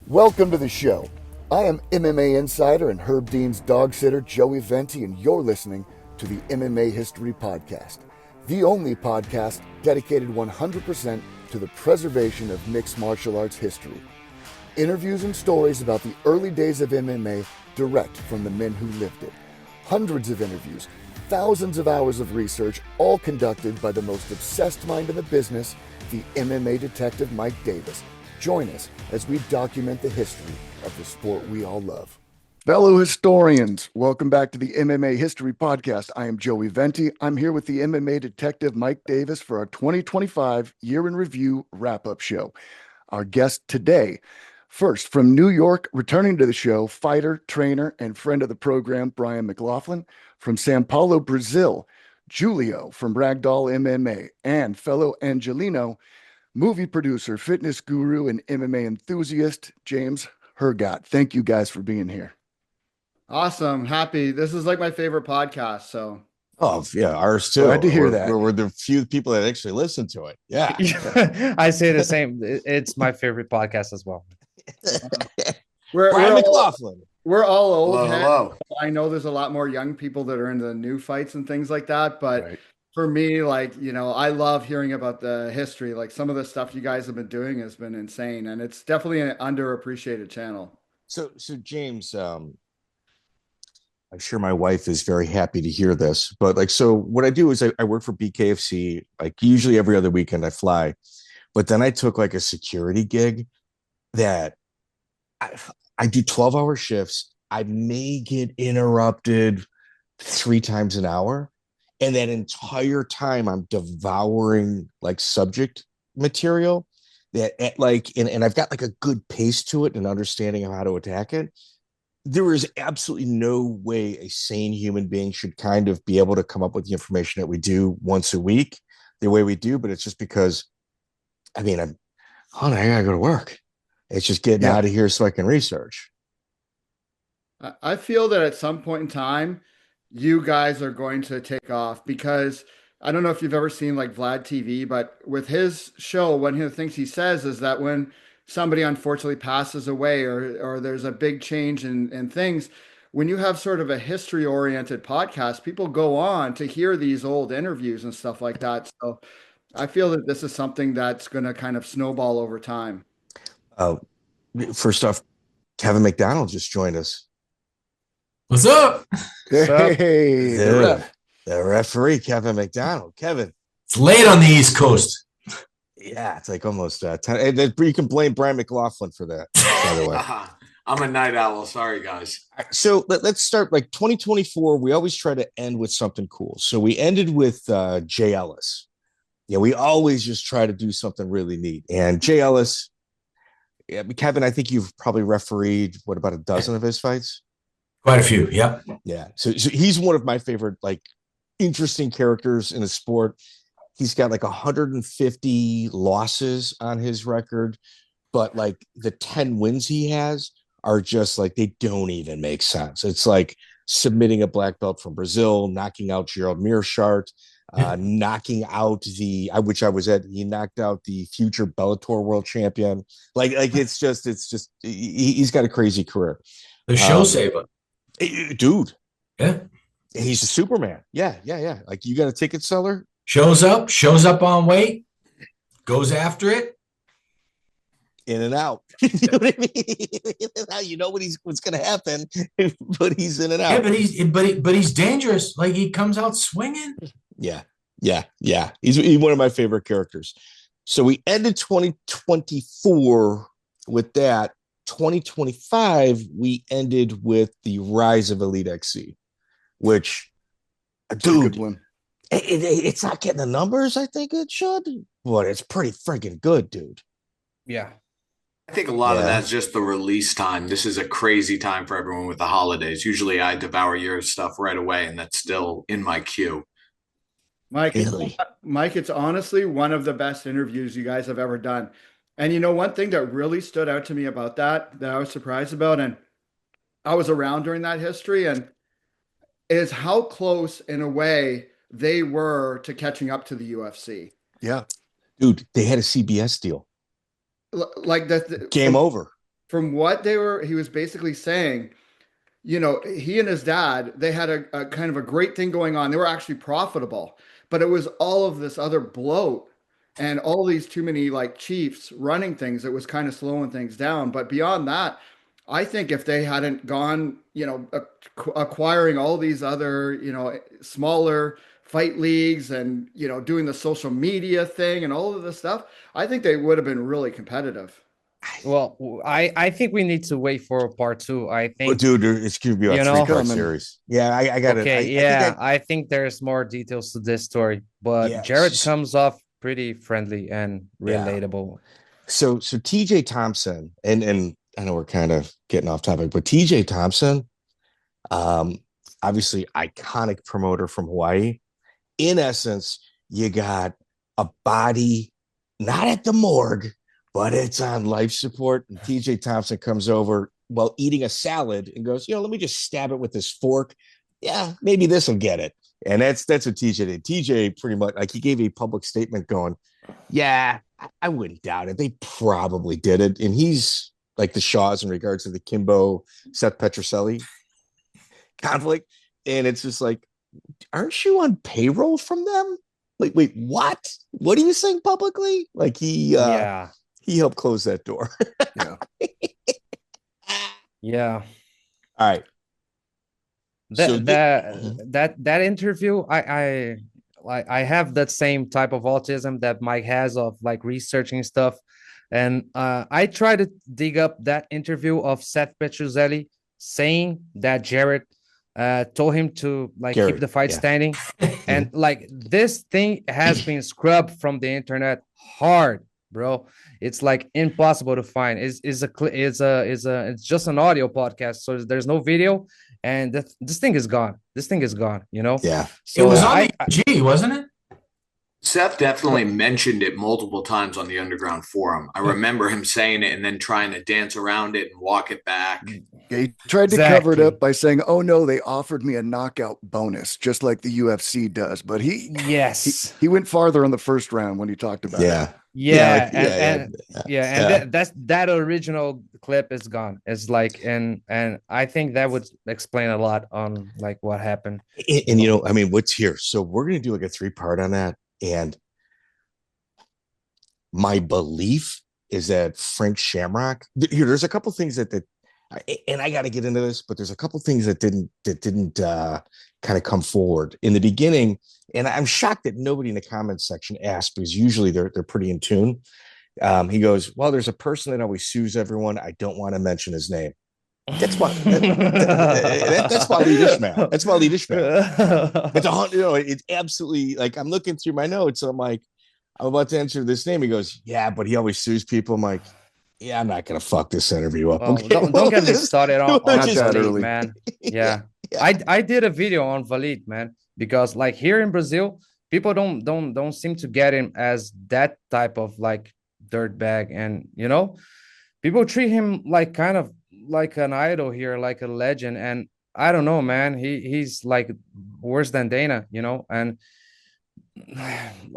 Welcome to the show. I am MMA insider and Herb Dean's dog sitter, Joey Venti, and you're listening to the MMA History Podcast, the only podcast dedicated 100% to the preservation of mixed martial arts history. Interviews and stories about the early days of MMA direct from the men who lived it. Hundreds of interviews, thousands of hours of research, all conducted by the most obsessed mind in the business, the MMA Detective Mike Davis. Join us as we document the history of the sport we all love. Fellow historians, welcome back to the MMA History Podcast. I am Joey Venti. I'm here with the MMA Detective Mike Davis for our 2025 Year in Review wrap-up show. Our guest today, first from New York, returning to the show, fighter, trainer, and friend of the program, Brian McLaughlin. From Sao Paulo, Brazil, Julio from RagdollMMA, and fellow Angelino, movie producer, fitness guru, and MMA enthusiast, James Hergott. Thank you guys for being here. Awesome. Happy. This is like my favorite podcast. So. Oh, yeah, ours too. Glad to hear that. We're the few people that actually listen to it. Yeah. I say the same. It's my favorite podcast as well. Brian McLaughlin. We're all old. Hello. I know there's a lot more young people that are into the new fights and things like that. But Right. For me, I love hearing about the history. Like some of the stuff you guys have been doing has been insane. And it's definitely an underappreciated channel. So James, I'm sure my wife is very happy to hear this, but so what I do is I work for BKFC, usually every other weekend I fly, but then I took a security gig that I do 12-hour shifts. I may get interrupted 3 times an hour. And that entire time I'm devouring subject material that and I've got a good pace to it and understanding of how to attack it. There is absolutely no way a sane human being should kind of be able to come up with the information that we do once a week the way we do. But it's just because, I gotta go to work. It's just getting out of here so I can research. I feel that at some point in time, you guys are going to take off because I don't know if you've ever seen Vlad TV, but with his show, one of the things he says is that when somebody unfortunately passes away or there's a big change in things, when you have sort of a history oriented podcast, people go on to hear these old interviews and stuff like that. So I feel that this is something that's going to kind of snowball over time. First off, Kevin MacDonald just joined us. What's up? Hey, the referee, Kevin MacDonald. Kevin. It's late on the East Coast. Yeah, it's almost 10. You can blame Brian McLaughlin for that, by the way. I'm a night owl. Sorry, guys. So let's start 2024. We always try to end with something cool. So we ended with Jay Ellis. Yeah, we always just try to do something really neat. And Jay Ellis, Kevin, I think you've probably refereed, about a dozen of his fights? Quite a few. Yep. Yeah. So he's one of my favorite, interesting characters in the sport. He's got 150 losses on his record, but the 10 wins he has are just they don't even make sense. It's submitting a black belt from Brazil, knocking out Gerald Mearshart, knocking out which I was at. He knocked out the future Bellator world champion. It's just he's got a crazy career. The show saver. Dude. Yeah. He's a Superman. Yeah. You got a ticket seller? Shows up on weight, goes after it. In and out. You know what I mean? You know what's going to happen, but he's in and out. Yeah, but he's dangerous. He comes out swinging. Yeah. He's one of my favorite characters. So we ended 2024 with that. 2025, we ended with the rise of Elite XC, which, dude, it's not getting the numbers I think it should, but it's pretty freaking good, dude. Yeah. I think a lot of that's just the release time. This is a crazy time for everyone with the holidays. Usually I devour your stuff right away, and that's still in my queue. Mike, Really? Mike, it's honestly one of the best interviews you guys have ever done. And one thing that really stood out to me about that I was surprised about, and I was around during that history, and is how close in a way they were to catching up to the UFC. Yeah. Dude, they had a CBS deal. Like that game over. from what he was basically saying, he and his dad, they had a kind of a great thing going on. They were actually profitable, but it was all of this other bloat and all these too many like chiefs running things. It was kind of slowing things down. But beyond that, I think if they hadn't gone, acquiring all these other, smaller fight leagues and, doing the social media thing and all of this stuff, I think they would have been really competitive. Well, I think we need to wait for part two. I think, dude, it's going to be a you know, 3-part series. Yeah, I got it. Okay, I think there's more details to this story, but Yeah, Jared comes off pretty friendly and relatable. So TJ Thompson, and I know we're kind of getting off topic, but TJ Thompson, obviously iconic promoter from Hawaii. In essence, you got a body not at the morgue, but it's on life support. And TJ Thompson comes over while eating a salad and goes, let me just stab it with this fork. Yeah, maybe this will get it. And that's what TJ did. TJ pretty much, like, he gave a public statement going, yeah, I wouldn't doubt it. They probably did it. And he's like the Shaws in regards to the Kimbo Seth Petroselli conflict. And it's just like, aren't you on payroll from them? Like, wait, what? What are you saying publicly? Like, he helped close that door. Yeah. All right. That interview, I have that same type of autism that Mike has of like researching stuff, and I try to dig up that interview of Seth Petroselli saying that Jared told him to keep the fight standing, and like this thing has been scrubbed from the internet hard, bro. It's like impossible to find. It's just an audio podcast, so there's no video, and this thing is gone. Yeah. So it was on the G, wasn't it? Seth definitely mentioned it multiple times on the Underground Forum. I remember him saying it and then trying to dance around it and walk it back. Yeah, he tried to cover it up by saying, "Oh no, they offered me a knockout bonus, just like the UFC does." But he went farther in the first round when he talked about it. That original clip is gone. It's like, and I think that would explain a lot on like what happened. And what's here? So we're gonna do like a 3-part on that. And my belief is that Frank Shamrock, there's a couple things that and I got to get into this, but there's a couple things that didn't kind of come forward in the beginning. And I'm shocked that nobody in the comments section asked, because usually they're pretty in tune. He goes, well, there's a person that always sues everyone. I don't want to mention his name. That's why that's Waleed Ishmael. That's Waleed Ishmael. It's absolutely, like, I'm looking through my notes. I'm like, I'm about to answer this name. He goes, yeah, but he always sues people. I'm like, yeah, I'm not gonna fuck this interview up. Okay? Don't get me started on Waleed, man. Yeah. I did a video on Waleed, man, because like here in Brazil, people don't seem to get him as that type of like dirtbag, and people treat him like kind of like an idol here, like a legend. And I don't know, man, he's like worse than Dana, and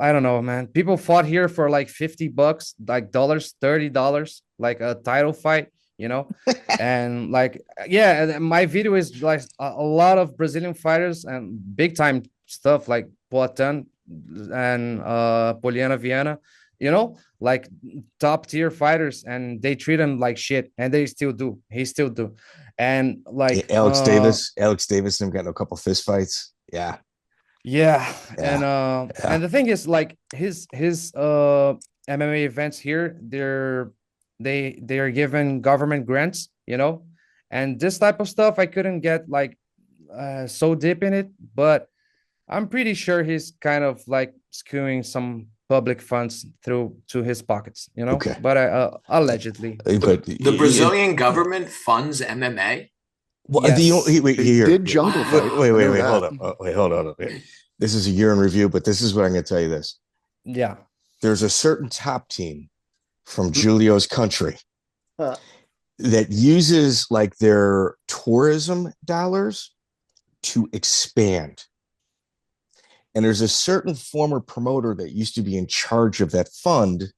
I don't know, man. People fought here for like $50, like $30, like a title fight, and like, yeah, my video is like a lot of Brazilian fighters and big time stuff like Poatan and Poliana Viana, like top tier fighters, and they treat him like shit, and they still do. He still do. And like Alex Davis and got a couple fist fights. Yeah. And the thing is, like his MMA events here, they are given government grants, and this type of stuff I couldn't get like so deep in it, but I'm pretty sure he's kind of like skewing some public funds through to his pockets, Okay. But allegedly. But the Brazilian government funds MMA. Well, yes. Did jungle fight. Wait, hold on. This is a year in review, but this is what I'm going to tell you this. Yeah. There's a certain top team from Julio's country that uses like their tourism dollars to expand. And there's a certain former promoter that used to be in charge of that fund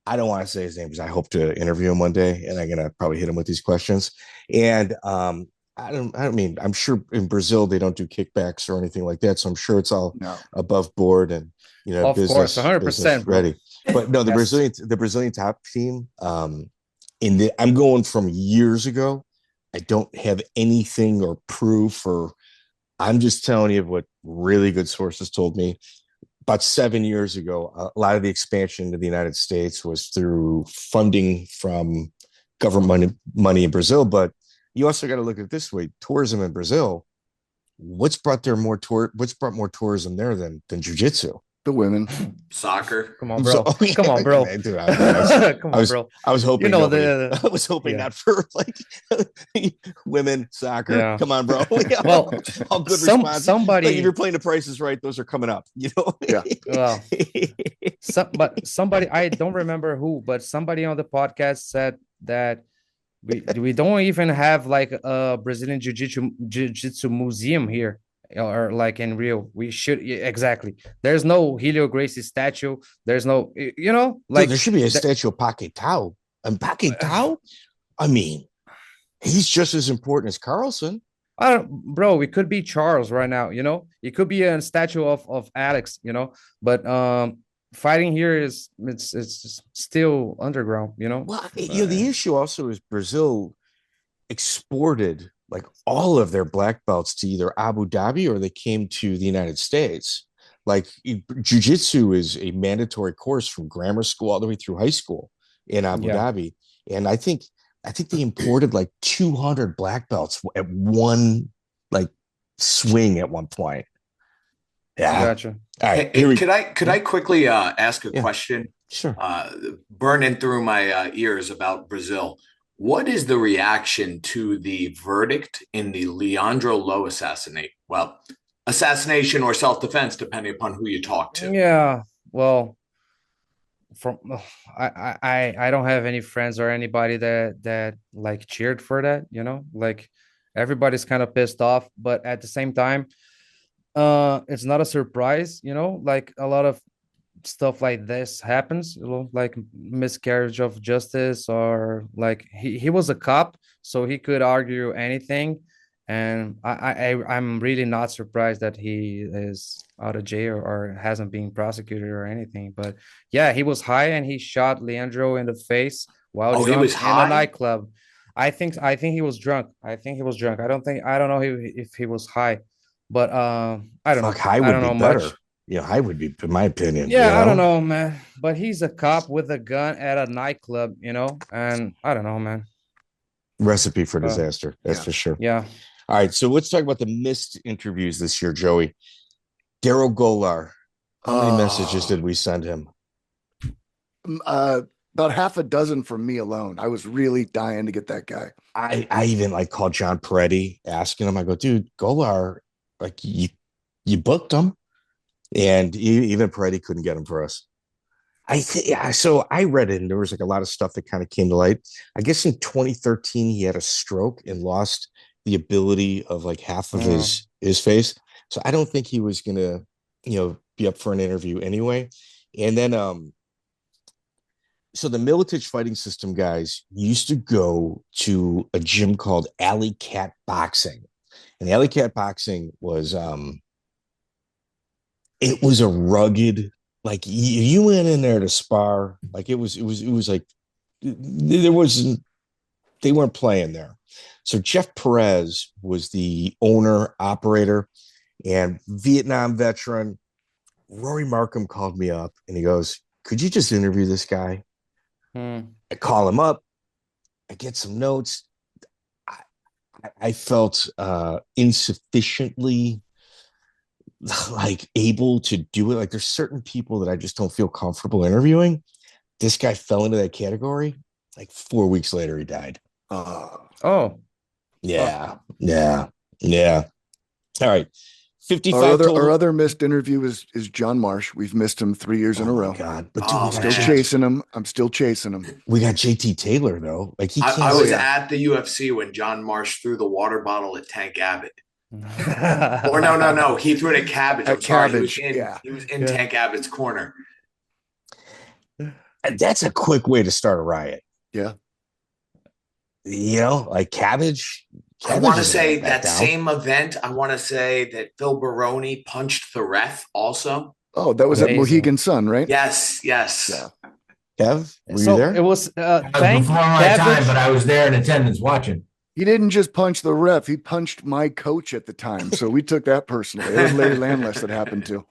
I don't want to say his name because I hope to interview him one day, and I'm gonna probably hit him with these questions. And I mean, I'm sure in Brazil they don't do kickbacks or anything like that, so I'm sure it's all above board and of course, 100%, ready. But no, the Brazilian top team. I'm going from years ago. I don't have anything or proof, or I'm just telling you what really good sources told me. About 7 years ago, a lot of the expansion into the United States was through funding from government money in Brazil. But you also got to look at it this way: tourism in Brazil. What's brought more tourism there than jiu-jitsu? The women, soccer. Come on, bro. Come on, bro. Dude, Come on, bro. I was hoping. I was hoping not for like women, soccer. Yeah. Come on, bro. Well, all good responses. Somebody, like if you're playing The Price is Right, those are coming up. You know. Yeah. Well, but somebody, I don't remember who, but somebody on the podcast said that we don't even have like a Brazilian jiu-jitsu museum here. Or like in Rio, we should exactly. There's no Helio Gracie statue. There's no, like there should be a statue of Paquetá. And Paquetá, I mean, he's just as important as Carlson. Bro, it could be Charles right now. It could be a statue of Alex. But fighting here it's still underground. Well, the issue also is Brazil exported like all of their black belts to either Abu Dhabi or they came to the United States. Like jiu-jitsu is a mandatory course from grammar school all the way through high school in Abu Dhabi. And I think they imported like 200 black belts at one like swing at one point. Yeah. Gotcha. All right. Could I quickly ask a question? Sure. Burning through my ears about Brazil. What is the reaction to the verdict in the Leandro Lo assassination or self-defense, depending upon who you talk to? Yeah, well, I don't have any friends or anybody that like cheered for that. Like everybody's kind of pissed off, but at the same time, it's not a surprise. Like a lot of stuff like this happens, like miscarriage of justice, or like he was a cop, so he could argue anything. And I'm really not surprised that he is out of jail or hasn't been prosecuted or anything. But yeah, he was high and he shot Leandro in the face while he was high in a nightclub. I think he was drunk. I don't know if he was high, but I don't know. High would be better. Much. High would be, in my opinion. Yeah, I don't know, man. But he's a cop with a gun at a nightclub, and I don't know, man. Recipe for disaster. That's for sure. Yeah. All right, so let's talk about the missed interviews this year, Joey. Daryl Golar. How many messages did we send him? About half a dozen from me alone. I was really dying to get that guy. I even like called John Peretti asking him. I go, dude, Golar, like you booked him. And even Peretti couldn't get him for us. So I read it, and there was like a lot of stuff that kind of came to light. I guess in 2013 he had a stroke and lost the ability of like half of his face. So I don't think he was gonna, be up for an interview anyway. And then so the Militich Fighting System guys used to go to a gym called Alley Cat Boxing, and Alley Cat Boxing was it was a rugged, like you went in there to spar, like it was like they weren't playing there. So Jeff Perez was the owner, operator, and Vietnam veteran. Rory Markham called me up and he goes, could you just interview this guy? I call him up. I get some notes. I felt insufficiently like able to do it. Like there's certain people that I just don't feel comfortable interviewing. This guy fell into that category. Like 4 weeks later, he died. Oh, yeah. All right. 55. Our other missed interview is John Marsh. We've missed him 3 years in a row. God, but dude, I'm still chasing him. We got JT Taylor though. Like I was at the UFC when John Marsh threw the water bottle at Tank Abbott. Or no. He threw it at Cabbage. I'm sorry. He was in Tank Abbott's corner. That's a quick way to start a riot. Yeah. Like cabbage. I want to say that same event. I want to say that Phil Baroni punched the ref also. Oh, that was at Mohegan Sun, right? Yes. Yeah. Kev, were you there? It was before my time, but I was there in attendance watching. He didn't just punch the ref; he punched my coach at the time. So we took that personally. It was Larry Landless that happened to.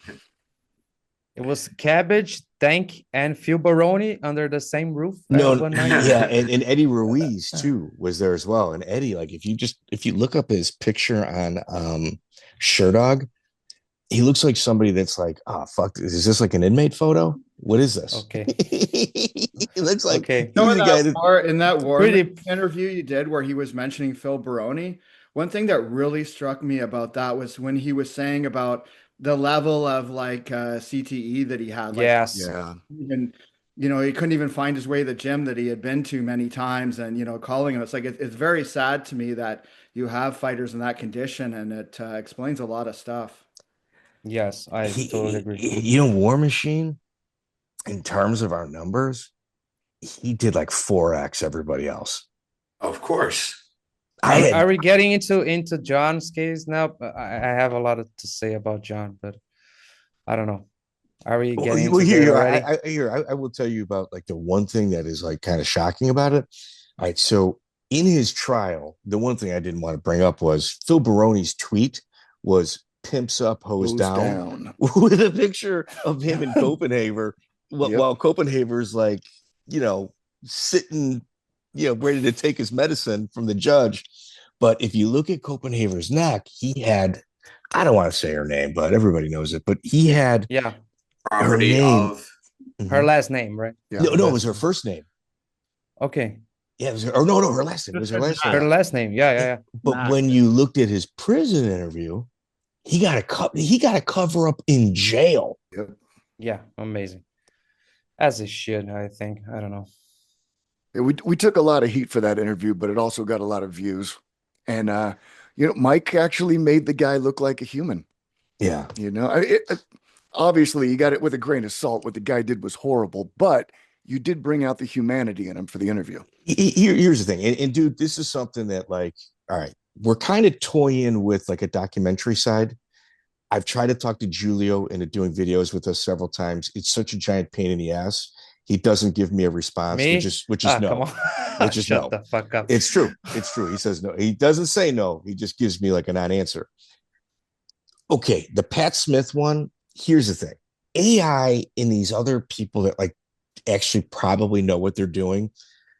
It was Cabbage, Tank, and Phil Baroni under the same roof. Yeah, and Eddie Ruiz too was there as well. And Eddie, like if you look up his picture on Sherdog, he looks like somebody that's like, oh fuck, is this like an inmate photo? What is this? Okay. He looks like in that war interview you did where he was mentioning Phil Baroni. One thing that really struck me about that was when he was saying about the level of like CTE that he had. Like, yes. Yeah. And he couldn't even find his way to the gym that he had been to many times, and calling him. It's like it's very sad to me that you have fighters in that condition, and it explains a lot of stuff. Yes, I totally agree. War Machine, in terms of our numbers, he did like 4x everybody else. Of course. Are we getting into John's case now? I have a lot to say about John, but I don't know. Are we getting into here? I will tell you about like the one thing that is like kind of shocking about it. All right, so in his trial, the one thing I didn't want to bring up was Phil Baroni's tweet was "pimps up, hose down," with a picture of him in Copenhagen, while Copenhagen's like sitting. Ready to take his medicine from the judge. But if you look at Copenhagen's neck, he had, I don't want to say her name, but everybody knows it, but he had her name. Her last name, right? Yeah, no, it was her first name. Okay. Yeah, it was her last name. It was her last name. Her last name. Yeah. But when you looked at his prison interview, he got a cover up in jail. Yep. Yeah, amazing. As it should, I think. I don't know. We took a lot of heat for that interview, but it also got a lot of views. And, Mike actually made the guy look like a human. Yeah. Obviously, you got it with a grain of salt. What the guy did was horrible, but you did bring out the humanity in him for the interview. Here's the thing. And dude, this is something that like, all right, we're kind of toying with like a documentary side. I've tried to talk to Julio into doing videos with us several times. It's such a giant pain in the ass. He doesn't give me a response, which is no. Which is Shut no. the fuck up. It's true. He says no. He doesn't say no. He just gives me like a non-answer. Okay, the Pat Smith one. Here's the thing: AI and these other people that like actually probably know what they're doing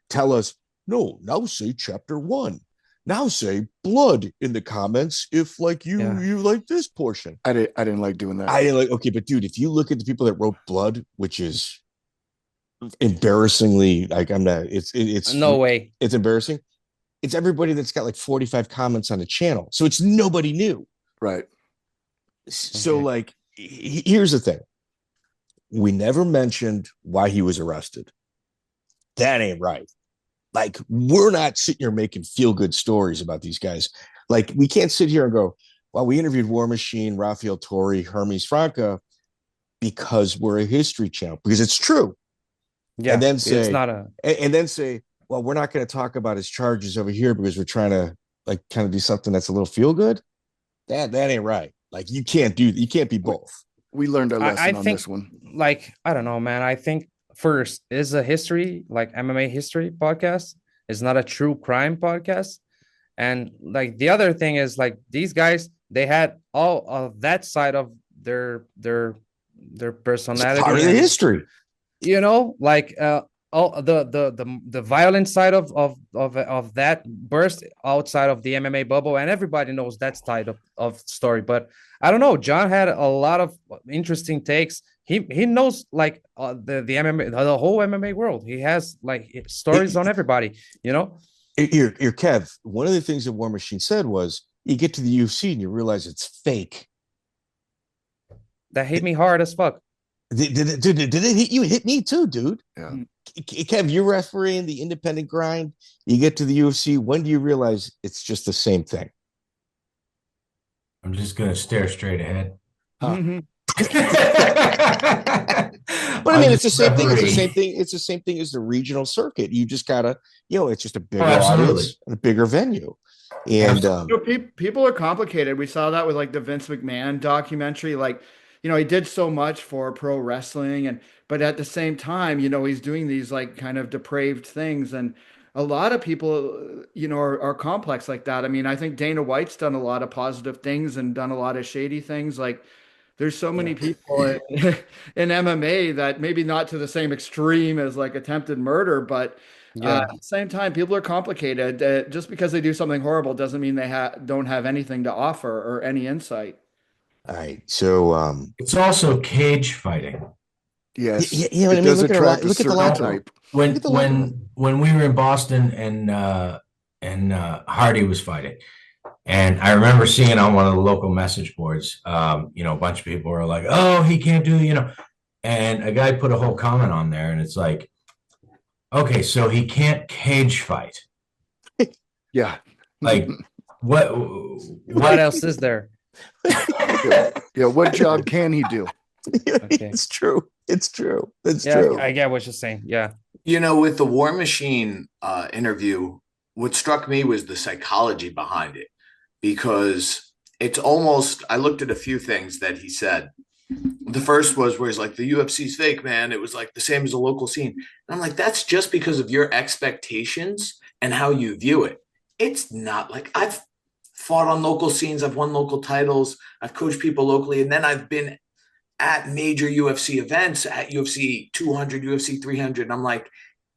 tell us no. Now say chapter 1. Now say blood in the comments if like you like this portion. I didn't like doing that. I didn't like. Okay, but dude, if you look at the people that wrote blood, which is embarrassingly like it's no way, it's embarrassing. It's everybody that's got like 45 comments on the channel, so it's nobody new, right? So like here's the thing: we never mentioned why he was arrested. That ain't right. Like we're not sitting here making feel good stories about these guys. Like we can't sit here and go, well, we interviewed War Machine, Rafael Torre, Hermes Franca because we're a history channel, because it's true. Yeah, and then say, it's not a, and then say, well, we're not going to talk about his charges over here because we're trying to like kind of do something that's a little feel good. That ain't right. Like you can't be both. We learned our lesson on this one. Like, I don't know, man. I think first is a history, like MMA history podcast. It's not a true crime podcast. And like the other thing is like these guys, they had all of that side of their personality. It's part of the history. Like all the violent side of that burst outside of the MMA bubble, and everybody knows that side of story. But I don't know, John had a lot of interesting takes. He knows like the MMA, the whole MMA world. He has like stories on everybody, Here, Kev, one of the things that War Machine said was you get to the UFC and you realize it's fake. That hit me hard as fuck. Did it hit you? It hit me too, dude. Yeah. Kev, you're refereeing the independent grind. You get to the UFC. When do you realize it's just the same thing? I'm just going to stare straight ahead. Huh. But I mean, it's the same thing. It's the same thing. It's the same thing as the regional circuit. You just gotta, it's just a bigger audience and a bigger venue. And people are complicated. We saw that with like the Vince McMahon documentary. Like, he did so much for pro wrestling, but at the same time, he's doing these like kind of depraved things, and a lot of people, are complex like that. I mean, I think Dana White's done a lot of positive things and done a lot of shady things. Like, there's so many people in MMA that maybe not to the same extreme as like attempted murder, but at the same time, people are complicated. Just because they do something horrible doesn't mean they don't have anything to offer or any insight. All right. So it's also cage fighting. Yes. Yeah, I mean, look at the lineup. When we were in Boston and Hardy was fighting, and I remember seeing it on one of the local message boards. A bunch of people were like, "Oh, he can't do," and a guy put a whole comment on there, and it's like, okay, so he can't cage fight. Yeah. Like what else is there? Yeah. What job can he do? Okay. It's true. It's true. I get what you're saying. Yeah. With the War Machine interview, what struck me was the psychology behind it, because it's almost, I looked at a few things that he said. The first was where he's like, the UFC's fake, man. It was like the same as a local scene. And I'm like, that's just because of your expectations and how you view it. It's not like, I've fought on local scenes. I've won local titles. I've coached people locally. And then I've been at major UFC events, at UFC 200, UFC 300. And I'm like,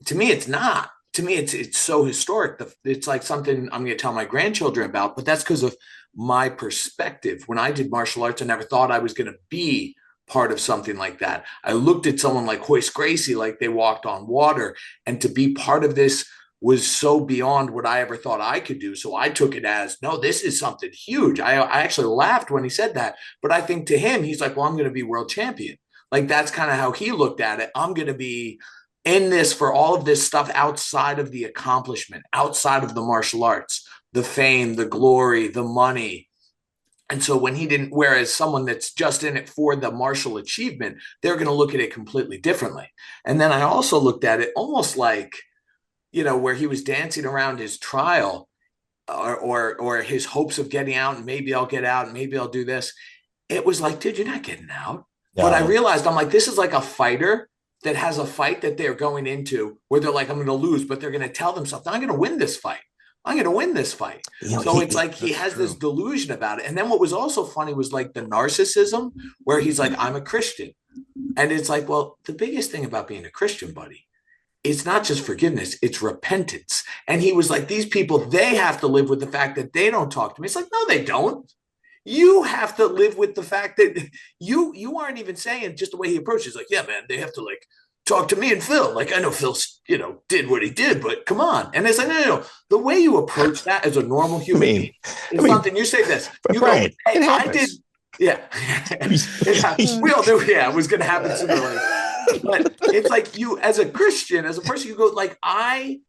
to me, it's not. To me, it's so historic. It's like something I'm going to tell my grandchildren about, but that's because of my perspective. When I did martial arts, I never thought I was going to be part of something like that. I looked at someone like Hoist Gracie, like they walked on water, and to be part of this was so beyond what I ever thought I could do. So I took it as, no, this is something huge. I actually laughed when he said that, but I think to him, he's like, well, I'm going to be world champion. Like, that's kind of how he looked at it. I'm going to be in this for all of this stuff outside of the accomplishment, outside of the martial arts, the fame, the glory, the money. And so when he didn't, whereas someone that's just in it for the martial achievement, they're going to look at it completely differently. And then I also looked at it almost like, where he was dancing around his trial or his hopes of getting out, and maybe I'll get out and maybe I'll do this. It was like, dude, you're not getting out. No. But I realized, I'm like, this is like a fighter that has a fight that they're going into where they're like, I'm going to lose, but they're going to tell themselves, I'm going to win this fight. I'm going to win this fight. So it's like he has this delusion about it. And then what was also funny was like the narcissism where he's like, I'm a Christian. And it's like, well, the biggest thing about being a Christian, buddy, it's not just forgiveness, it's repentance. And he was like, these people, they have to live with the fact that they don't talk to me. It's like, no, they don't. You have to live with the fact that you aren't even saying, just the way he approaches, like, yeah, man, they have to like talk to me and Phil. Like, I know Phil, did what he did, but come on. And it's like, no. The way you approach that as a normal human being is something. You say this. You go, hey, I did. Yeah. We all knew, it was going to happen sooner or later. But it's like you, as a Christian, as a person, you go like, I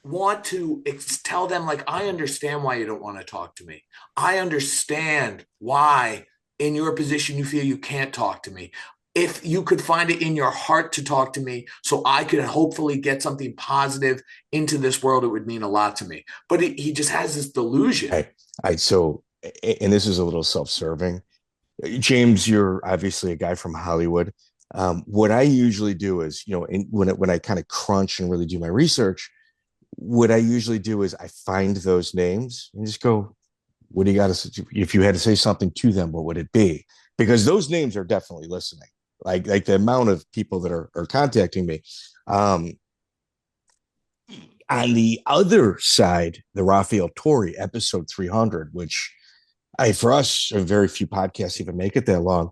want to tell them, like, I understand why you don't want to talk to me. I understand why in your position you feel you can't talk to me. If you could find it in your heart to talk to me so I could hopefully get something positive into this world, it would mean a lot to me. But he just has this delusion. So, and this is a little self-serving. James, you're obviously a guy from Hollywood. What I usually do is, when I kind of crunch and really do my research, what I usually do is I find those names and just go, what do you got to say? If you had to say something to them, what would it be? Because those names are definitely listening. Like the amount of people that are contacting me. On the other side, the Rafael Torre episode 300, which for us, very few podcasts even make it that long.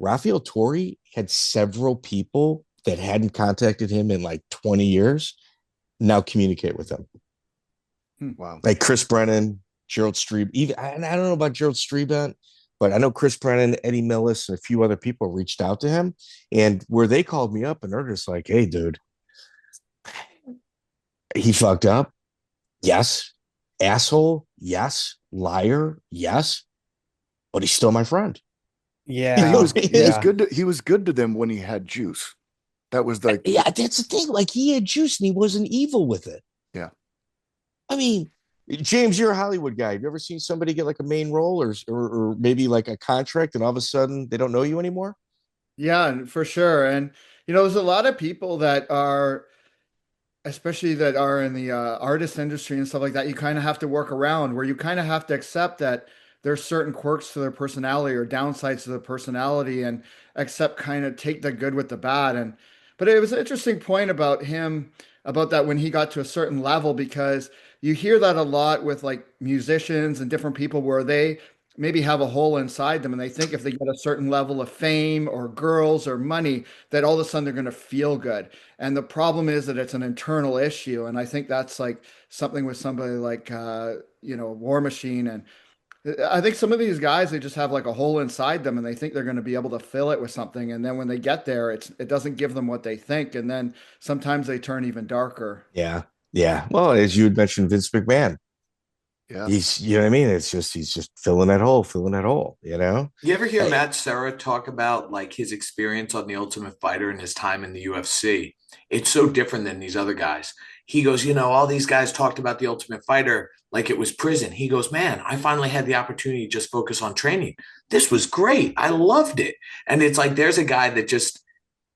Rafael Torre had several people that hadn't contacted him in like 20 years now communicate with him. Wow. Like Chris Brennan, Gerald Strebe, and I don't know about Gerald Strebe, but I know Chris Brennan, Eddie Millis, and a few other people reached out to him, and where they called me up and they're just like, hey, dude, he fucked up. Yes. Asshole. Yes. Liar. Yes. But he's still my friend. Yeah. He was good to them when he had juice. That was like, yeah, that's the thing. Like he had juice and he wasn't evil with it. Yeah. I mean, James, you're a Hollywood guy. Have you ever seen somebody get like a main role or maybe like a contract and all of a sudden they don't know you anymore? Yeah, for sure. And there's a lot of people that are, especially that are in the artist industry and stuff like that, you kind of have to work around where you kind of have to accept that there's certain quirks to their personality or downsides to their personality and accept kind of take the good with the bad. And but it was an interesting point about him about that when he got to a certain level because you hear that a lot with like musicians and different people where they maybe have a hole inside them and they think if they get a certain level of fame or girls or money that all of a sudden they're going to feel good. And the problem is that it's an internal issue. And I think that's like something with somebody like, War Machine. And I think some of these guys, they just have like a hole inside them and they think they're going to be able to fill it with something. And then when they get there, it doesn't give them what they think. And then sometimes they turn even darker. Yeah. Yeah. Well, as you had mentioned, Vince McMahon. Yeah. You know what I mean? He's just filling that hole, You ever hear Matt Serra talk about like his experience on The Ultimate Fighter and his time in the UFC? It's so different than these other guys. He goes, all these guys talked about The Ultimate Fighter like it was prison. He goes, man, I finally had the opportunity to just focus on training. This was great. I loved it. And it's like there's a guy that just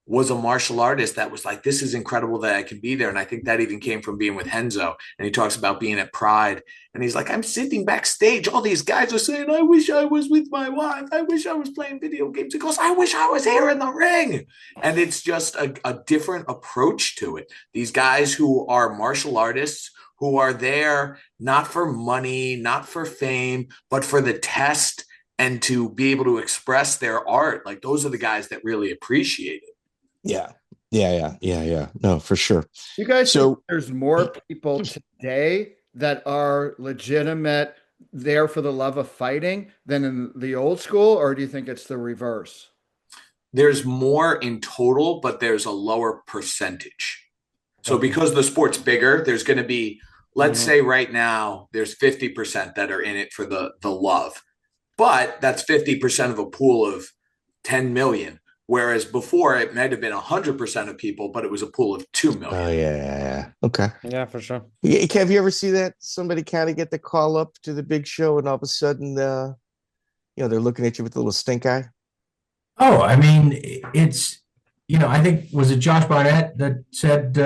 was a martial artist that was like, this is incredible that I can be there. And I think that even came from being with Henzo. And he talks about being at Pride. And he's like, I'm sitting backstage. All these guys are saying, I wish I was with my wife. I wish I was playing video games. He goes, I wish I was here in the ring. And it's just a different approach to it. These guys who are martial artists, who are there not for money, not for fame, but for the test and to be able to express their art. Like those are the guys that really appreciate it. Yeah. No, for sure. You guys think there's more people today that are legitimate there for the love of fighting than in the old school, or do you think it's the reverse? There's more in total, but there's a lower percentage. So because the sport's bigger, there's going to be, let's say right now, there's 50% that are in it for the love. But that's 50% of a pool of 10 million. Whereas before it might have been 100% of people, but it was a pool of 2 million. Oh, yeah. Okay. Yeah, for sure. Kev, you ever see that? Somebody kind of get the call up to the big show and all of a sudden, they're looking at you with a little stink eye? Oh, I mean, it's, I think, was it Josh Barnett that said,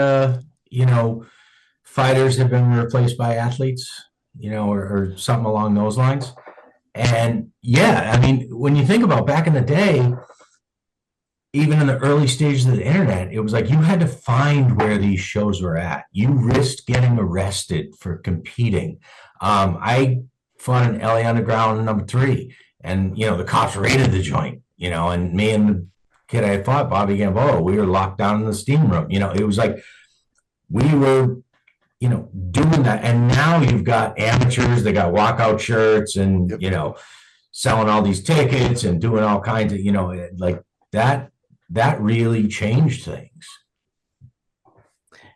fighters have been replaced by athletes, or something along those lines. And yeah, I mean, when you think about back in the day, even in the early stages of the internet, it was like you had to find where these shows were at. You risked getting arrested for competing. I fought in LA Underground #3, and the cops raided the joint. And me and the kid I fought, Bobby Gamboa, we were locked down in the steam room. It was like we were, doing that. And now you've got amateurs, they got walkout shirts and, selling all these tickets and doing all kinds of, like that really changed things.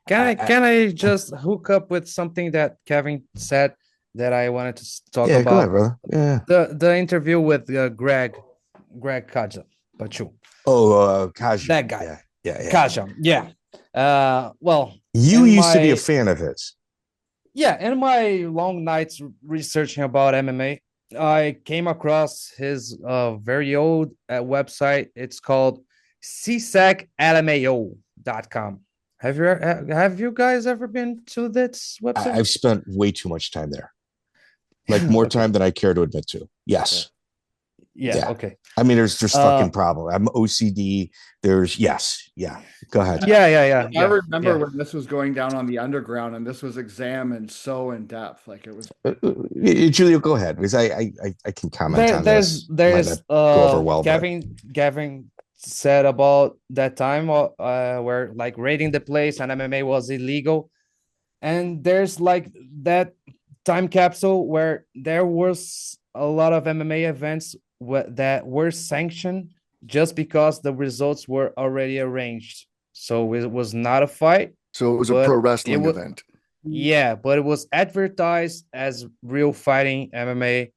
Can I just hook up with something that Kevin said that I wanted to talk about? Go ahead, brother. Yeah. The interview with Greg Kaja. Kaja. That guy. Yeah. Kaja. Yeah. Well, you used to be a fan of his. Yeah, in my long nights researching about MMA, I came across his very old website. It's called cseclmao.com. Have you guys ever been to this website? I've spent way too much time there. Like more time than I care to admit to. Yes. Yeah. Okay. I mean, there's fucking problem. I'm OCD. Yes. Yeah. Go ahead. Yeah. I remember when this was going down on the underground and this was examined so in depth. Like it was. Julio, go ahead because I can comment on this. There's go over well. Gavin said about that time where like raiding the place and MMA was illegal, and there's like that time capsule where there was a lot of MMA events that were sanctioned just because the results were already arranged. So it was not a fight. So it was a pro wrestling event. Yeah, but it was advertised as real fighting MMA,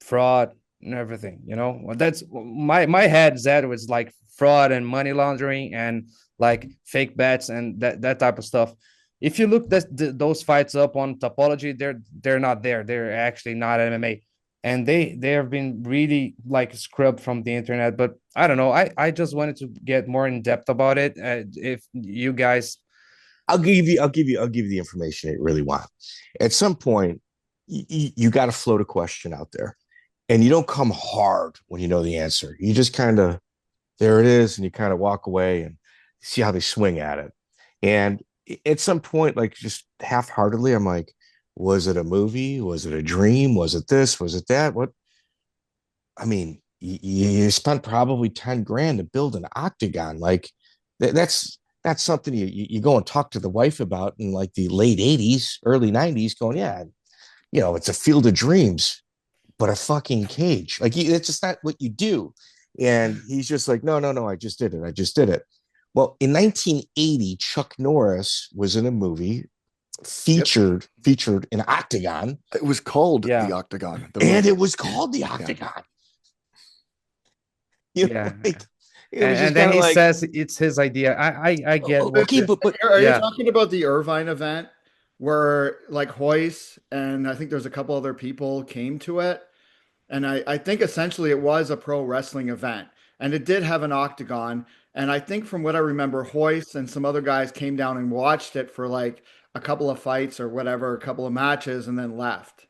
fraud, and everything. You know, well, that's my head. That was like fraud and money laundering and like fake bets and that type of stuff. If you look those fights up on Topology, they're not there. They're actually not MMA, and they have been really like scrubbed from the internet. But I don't know. I just wanted to get more in depth about it. If you guys, I'll give you the information you really want. At some point, you got to float a question out there, and you don't come hard when you know the answer. You just kind of, there it is, and you kind of walk away and see how they swing at it. And at some point, like just half-heartedly, I'm like, was it a movie? Was it a dream? Was it this? Was it that? What? I mean, you spent probably 10 grand to build an octagon. Like that's something you go and talk to the wife about in like the late 80s, early 90s, going, yeah, it's a field of dreams, but a fucking cage. Like it's just not what you do. And he's just like, no, I just did it. Well, in 1980, Chuck Norris was in a movie featured an octagon. It was called The Octagon. And it was called The Octagon. Yeah. And then he says it's his idea. I get. Okay, but are you talking about the Irvine event where like Hoyce and I think there's a couple other people came to it? And I think essentially it was a pro wrestling event and it did have an octagon. And I think from what I remember, Hoyce and some other guys came down and watched it for like a couple of fights or whatever, a couple of matches, and then left.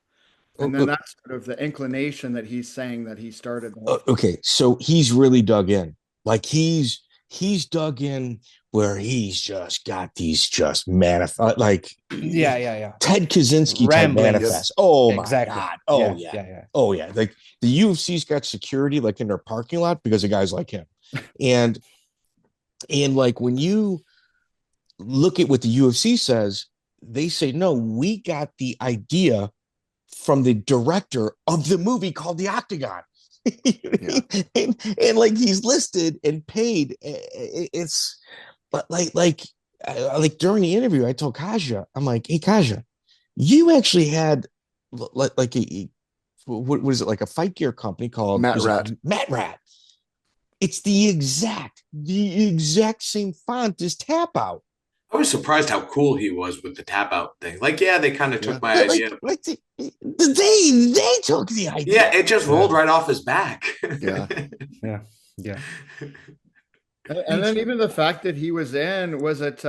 And then that's sort of the inclination that he's saying that he started. Okay, so he's really dug in. Like he's dug in where he's just got these just like Ted Kaczynski type manifests. Oh my God. Oh yeah. Oh yeah. Like the UFC's got security like in their parking lot because of guys like him. And like when you look at what the UFC says, they say, no, we got the idea from the director of the movie called The Octagon. and like he's listed and paid. It's but like during the interview, I told Kaja, I'm like, hey Kaja, you actually had like a what is it, like a fight gear company called Matt Rat. It's the exact same font as Tap Out. I was surprised how cool he was with the tap out thing. Like, yeah, they kind of took my idea. Like they took the idea. Yeah, it just rolled right off his back. Yeah. And then even the fact that he was in, was it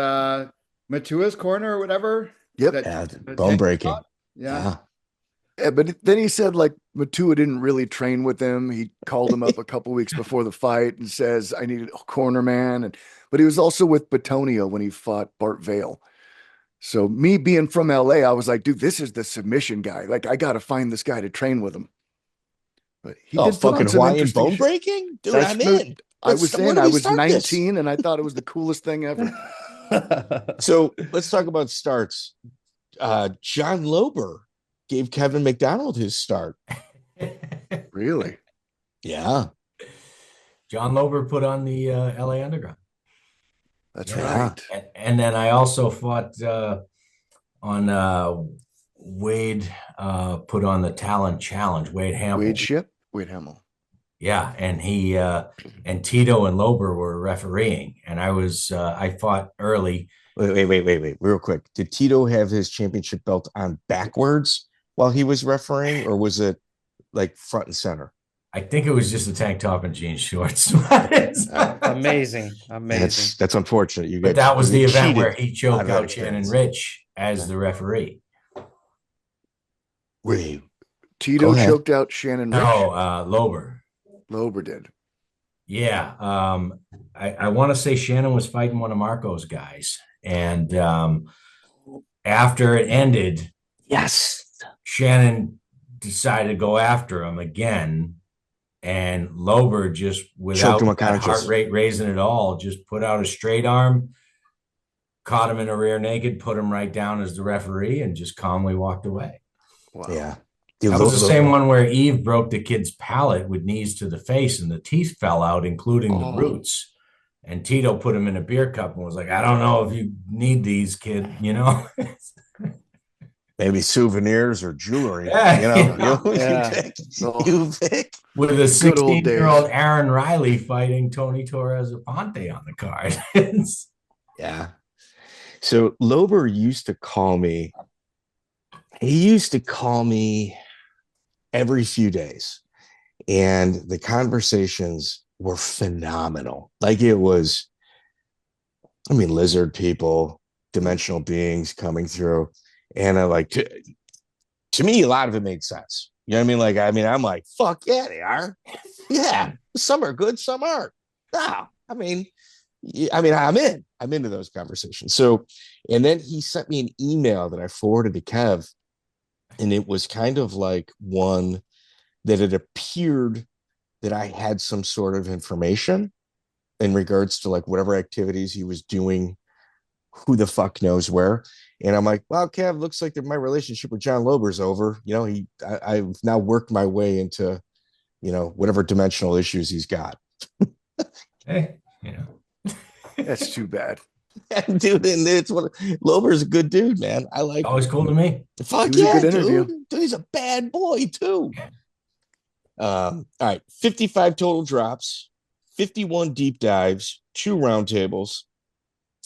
Matua's corner or whatever? Yep. Bone breaking. Yeah. But then he said like Matua didn't really train with him. He called him up a couple weeks before the fight and says, I needed a corner man. But he was also with Batonio when he fought Bart Vale. So me being from LA, I was like, dude, this is the submission guy. Like, I got to find this guy to train with him. But he did fucking Hawaiian bone breaking? Dude, I'm in. I was 19 and I thought it was the coolest thing ever. So let's talk about starts. John Lober gave Kevin MacDonald his start. Really? Yeah. John Lober put on the LA Underground. That's right. And then I also fought on Wade put on the Talent Challenge. Wade Hamill. Wade Hamill. Yeah, and he and Tito and Lober were refereeing, and I fought early. Wait, real quick. Did Tito have his championship belt on backwards while he was refereeing, or was it like front and center? I think it was just a tank top and jeans shorts. Amazing. That's unfortunate. But that was the event where he choked out Shannon Rich as the referee. Wait, Tito choked out Shannon Rich? No, Lober. Lober did. Yeah. I want to say Shannon was fighting one of Marco's guys. And after it ended, Shannon decided to go after him again. And Lober just, without that heart rate raising at all, just put out a straight arm, caught him in a rear naked, put him right down as the referee, and just calmly walked away. Wow. Yeah. That was the same one where Eve broke the kid's palate with knees to the face and the teeth fell out, including the roots. And Tito put him in a beer cup and was like, I don't know if you need these, kid, you know? Maybe souvenirs or jewelry. Yeah, You pick. With a Good old 16-year-old days. Aaron Riley fighting Tony Torres Aponte on the card. Yeah. So Lober used to call me. He used to call me every few days, and the conversations were phenomenal. Like it was, I mean, lizard people, dimensional beings coming through, and I like to me, a lot of it made sense. You know what I mean? Like, I'm like, fuck yeah, they are. Yeah, some are good, some aren't. No, I'm in. I'm into those conversations. So, and then he sent me an email that I forwarded to Kev, and it was kind of like one that it appeared that I had some sort of information in regards to like whatever activities he was doing, who the fuck knows where. And I'm like, well, Kev, looks like that my relationship with John Lober's over. You know, I've now worked my way into, you know, whatever dimensional issues he's got. Hey, you know. That's too bad. Dude, and it's what Lober's a good dude, man. I like Always cool to me. Fuck He was a yeah, good interview. dude. He's a bad boy too. All right, 55 total drops, 51 deep dives, 2 roundtables.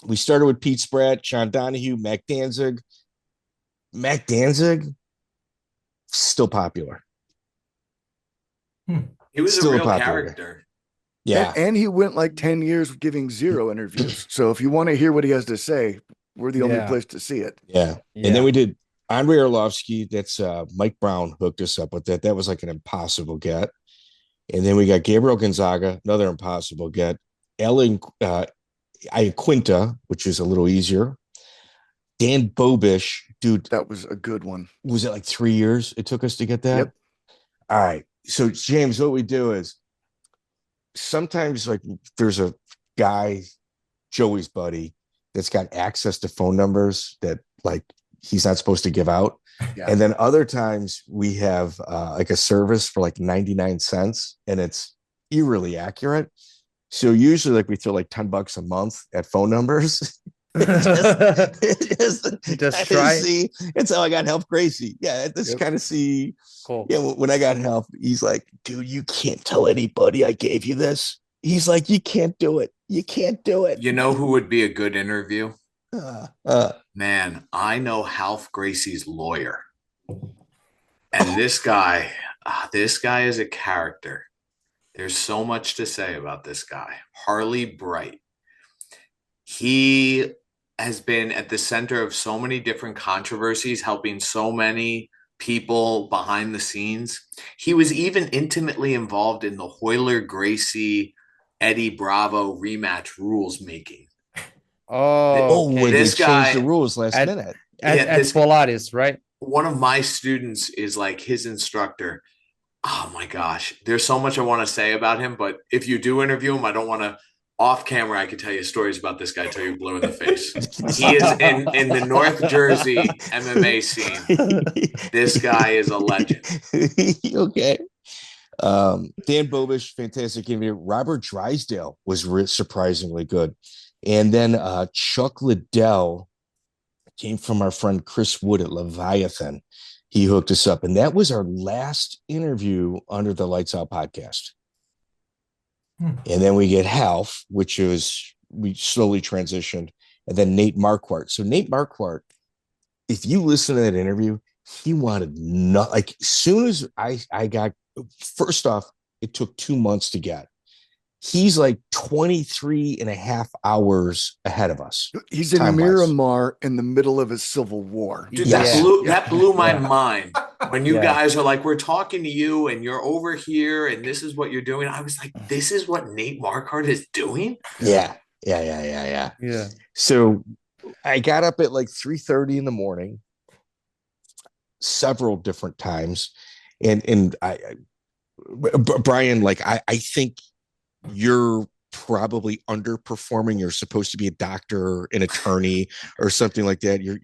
We started with Pete Spratt, Sean Donahue, Mac Danzig. Mac Danzig, still popular. He was Still a real popular. character. Yeah. And he went like 10 years giving 0 interviews. So if you want to hear what he has to say, we're the only place to see it. Yeah. And then we did Andrei Arlovsky. That's Mike Brown hooked us up with that. That was like an impossible get. And then we got Gabriel Gonzaga, another impossible get. Ellen Iaquinta, which is a little easier. Dan Bobish, dude. That was a good one. Was it like 3 years it took us to get that? Yep. All right. So, James, what we do is sometimes like there's a guy, Joey's buddy, that's got access to phone numbers that like he's not supposed to give out. Yeah. And then other times we have like a service for like 99 cents and it's eerily accurate. So usually like we throw like $10 a month at phone numbers. just try. See, it's how I got help Gracie. Yeah, just kind of see. Cool. Yeah, when I got help, he's like, dude, you can't tell anybody I gave you this. He's like, you can't do it. You can't do it. You know who would be a good interview? Man, I know Half Gracie's lawyer. And this guy is a character. There's so much to say about this guy. Harley Bright. He has been at the center of so many different controversies, helping so many people behind the scenes. He was even intimately involved in the Hoyler Gracie Eddie Bravo rematch rules making. Oh, okay. This guy changed the rules last minute. At Polaris, right? One of my students is like his instructor. Oh my gosh, there's so much I want to say about him, but if you do interview him, I don't want to. Off camera, I could tell you stories about this guy till you're blue in the face. He is in the North Jersey MMA scene. This guy is a legend. Okay. Dan Bobish, fantastic interview. Robert Drysdale was surprisingly good. And then Chuck Liddell came from our friend Chris Wood at Leviathan. He hooked us up. And that was our last interview under the Lights Out podcast. And then we get Half, which is we slowly transitioned, and then Nate Marquardt. So Nate Marquardt, if you listen to that interview, he wanted not like as soon as I got first off, it took 2 months to get. He's like 23 and a half hours ahead of us. He's in Miramar in the middle of a civil war. Dude, that blew my mind. When you guys are like, we're talking to you and you're over here and this is what you're doing. I was like, this is what Nate Marquardt is doing? Yeah. So I got up at like 3:30 in the morning, several different times. And Brian, like, I think you're probably underperforming. You're supposed to be a doctor, an attorney, or something like that. You're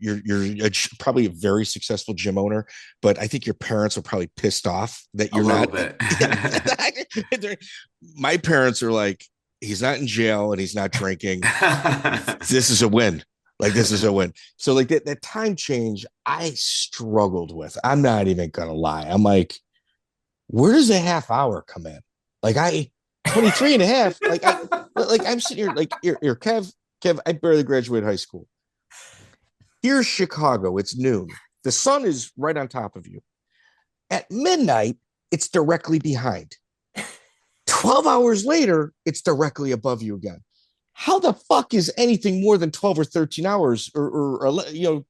probably a very successful gym owner, but I think your parents are probably pissed off that you're not. My parents are like, he's not in jail and he's not drinking. This is a win. Like this is a win. So like that time change, I struggled with. I'm not even gonna lie. I'm like, where does a half hour come in? Like 23 and a half. Like I'm sitting here like here, Kev, I barely graduated high school. Here's Chicago. It's noon. The sun is right on top of you. At midnight, it's directly behind. 12 hours later, it's directly above you again. How the fuck is anything more than 12 or 13 hours or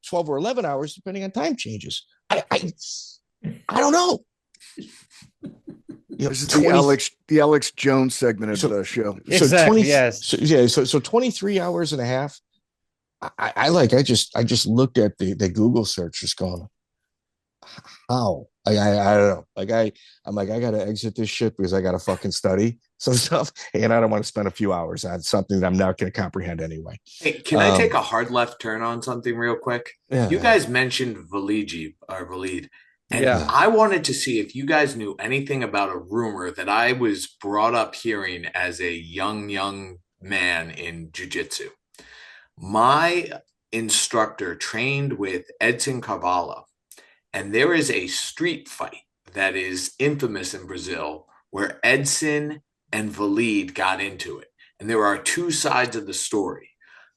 12 or 11 hours, depending on time changes? I don't know. This is the Alex Jones segment of the show. Exactly. Yes. So 23 hours and a half. I just looked at the Google search, just going, how? I don't know. I'm like, I gotta exit this shit because I gotta fucking study some stuff, and I don't want to spend a few hours on something that I'm not going to comprehend anyway. Hey, can I take a hard left turn on something real quick? Yeah, you guys mentioned Valid, and I wanted to see if you guys knew anything about a rumor that I was brought up hearing as a young man in jiu-jitsu. My instructor trained with Edson Carvalho, and there is a street fight that is infamous in Brazil where Edson and Valid got into it. And there are two sides of the story.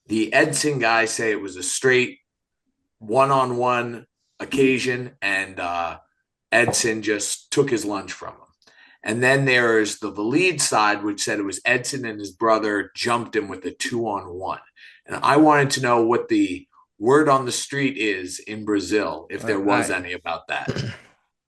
The Edson guys say it was a straight one-on-one occasion, and Edson just took his lunch from him. And then there's the Valid side, which said it was Edson and his brother jumped him with a 2-on-1. And I wanted to know what the word on the street is in Brazil, if there was any about that.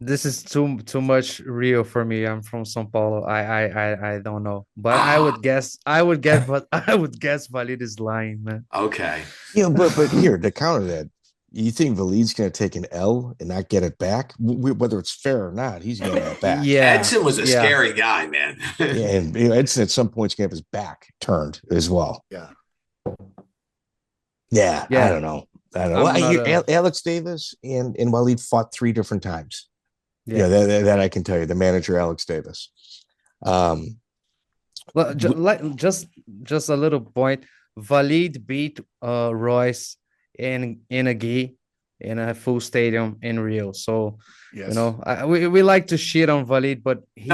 This is too much real for me. I'm from São Paulo. I don't know, but I would guess Valid is lying, man. Okay. Yeah, but here to counter that, you think Valid's going to take an L and not get it back? Whether it's fair or not, he's going to get it back. Yeah. Edson was a scary guy, man. Yeah, and Edson at some point is going to have his back turned as well. Yeah. Yeah, I don't know. Alex Davis and Walid fought 3 different times. Yeah, that I can tell you. The manager, Alex Davis. Well, just a little point. Valid beat Royce in a gi in a full stadium in Rio. So you know, we like to shit on Valid, but he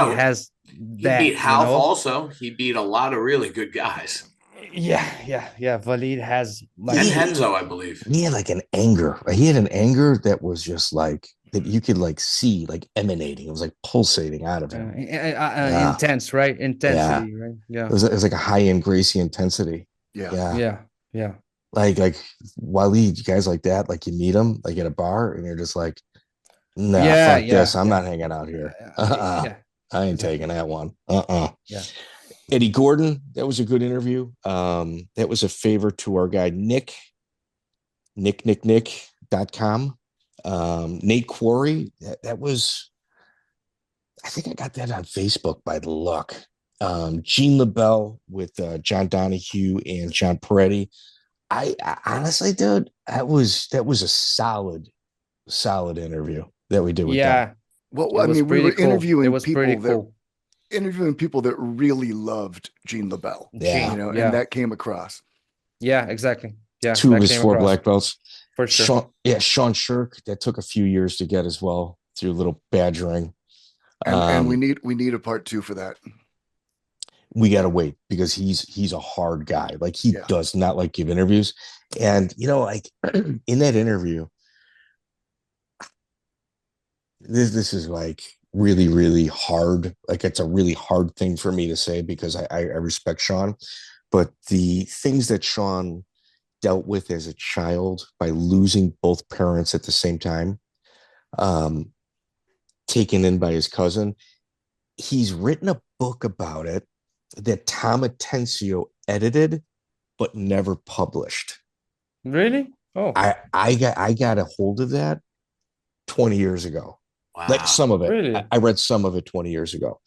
beat Half also. He beat a lot of really good guys. Yeah. Valid has and Henzo, I believe. He had like an anger. He had an anger that was just like that you could like see like emanating. It was like pulsating out of him. Intense, right? Intensity, right? Yeah. It was like a high-end Gracie intensity. Yeah. Like Walid, you guys like that, like you meet them like at a bar and you're just like, nah, fuck this. I'm not hanging out here. I ain't taking that one. Yeah. Eddie Gordon, that was a good interview. That was a favor to our guy, Nick.com. Nate Quarry, that was, I think I got that on Facebook by the look. Gene LaBelle with John Donahue and John Peretti. I honestly, dude, that was a solid interview that we did with them. Well, I mean, we were interviewing people that really loved Gene LaBelle. And that came across. Yeah, exactly. Yeah, 2 of his 4 black belts. For sure. Sean Shirk, that took a few years to get as well through a little badgering. And we need a part 2 for that. We got to wait because he's a hard guy. Like he does not like give interviews. And, like in that interview, this is like really, really hard. Like it's a really hard thing for me to say because I respect Sean, but the things that Sean dealt with as a child by losing both parents at the same time, taken in by his cousin, he's written a book about it that Tom Atencio edited but never published. Really? Oh, I got a hold of that 20 years ago. Wow. Like some of it. Really? I read some of it 20 years ago.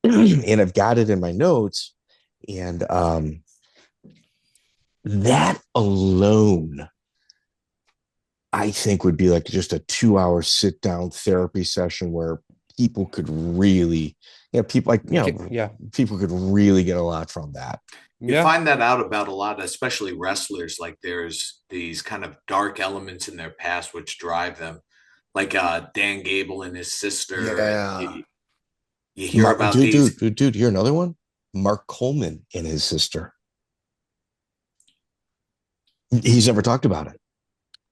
And I've got it in my notes. And that alone, I think, would be like just a 2-hour sit-down therapy session where people could really, people Yeah. people could really get a lot from that. You find that out about a lot, especially wrestlers. Like there's these kind of dark elements in their past which drive them, like Dan Gable and his sister. Yeah. And you hear about these. Dude, hear another one? Mark Coleman and his sister. He's never talked about it.